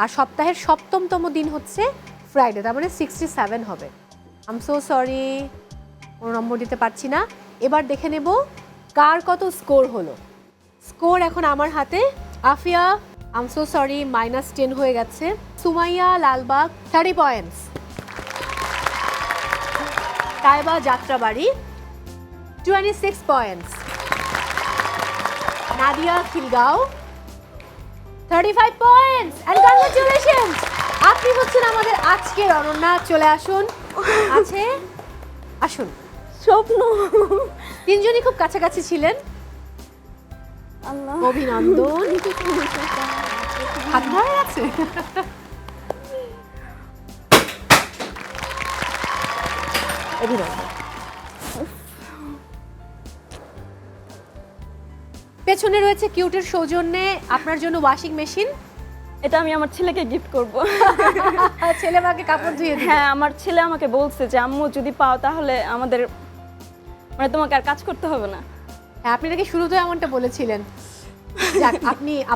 আর সপ্তাহের 7তম দিন হচ্ছে ফ্রাইডে, তার মানে 67 হবে। আই এম সো সরি, কোনো নম্বর দিতে পারছি না। এবার দেখে নেব কার কত স্কোর হলো। স্কোর এখন আমার হাতে। Afia, I am so sorry, -10 হয়ে গেছে। Sumaiya Lalbagh 30 points. Taiba Jatrabari 26 points. Nadia Khilgaon 35 points. And congratulations, আপনি হচ্ছেন আমাদের আজকের অনন্যা। চলে আসুন। আছে, আসুন। স্বপ্ন। তিনজনই খুব কাছাকাছি ছিলেন। অভিনন্দন। হাত ধরে আছে। অভিনন্দন। পেছনে রয়েছে কিউটের সৌজন্যে আপনার জন্য ওয়াশিং মেশিন। এটা আমি আমার ছেলেকে গিফট করব। ছেলে মাকে কাপড় ধুয়ে দিবে। হ্যাঁ, আমার ছেলে আমাকে বলছে যে আম্মু যদি পাও তাহলে আমাদের মানে তোমাকে আর কাজ করতে হবে না। হ্যাঁ, আপনি নাকি শুরুতে এমনটা বলেছিলেন। যাক,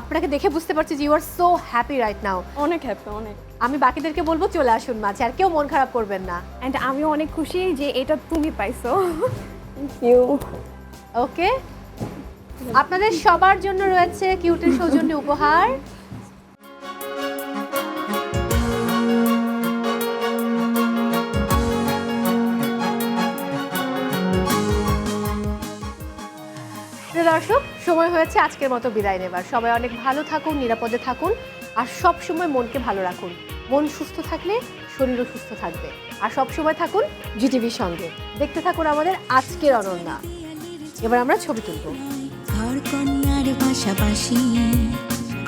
আপনাকে দেখে বুঝতে পারছি যে you are so happy right now. অনেক হ্যাপি, অনেক। আমি বাকিদেরকে বলবো চলে আসুন মাঝে, আর কেউ মন খারাপ করবেন না। অ্যান্ড আমিও অনেক খুশি যে এটা তুমি পাইছো। Thank you. ওকে, আপনাদের সবার জন্য রয়েছে কিউটের সৌজন্যে উপহার। দর্শক, সময় হয়েছে আজকের মতো বিদায় নেবার। সবাই অনেক ভালো থাকুন, নিরাপদে থাকুন, আর সব সময় মনকে ভালো রাখুন। মন সুস্থ থাকলে শরীরও সুস্থ থাকবে। আর সব সময় থাকুন জিটিভির সঙ্গে, দেখতে থাকুন আমাদের আজকের অনন্যা। এবার আমরা ছবি তুলব। ঘর কন্যার পাশাপাশি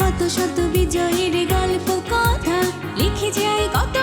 কত শত বিজয়ীর গল্প কথা লিখে যায় কত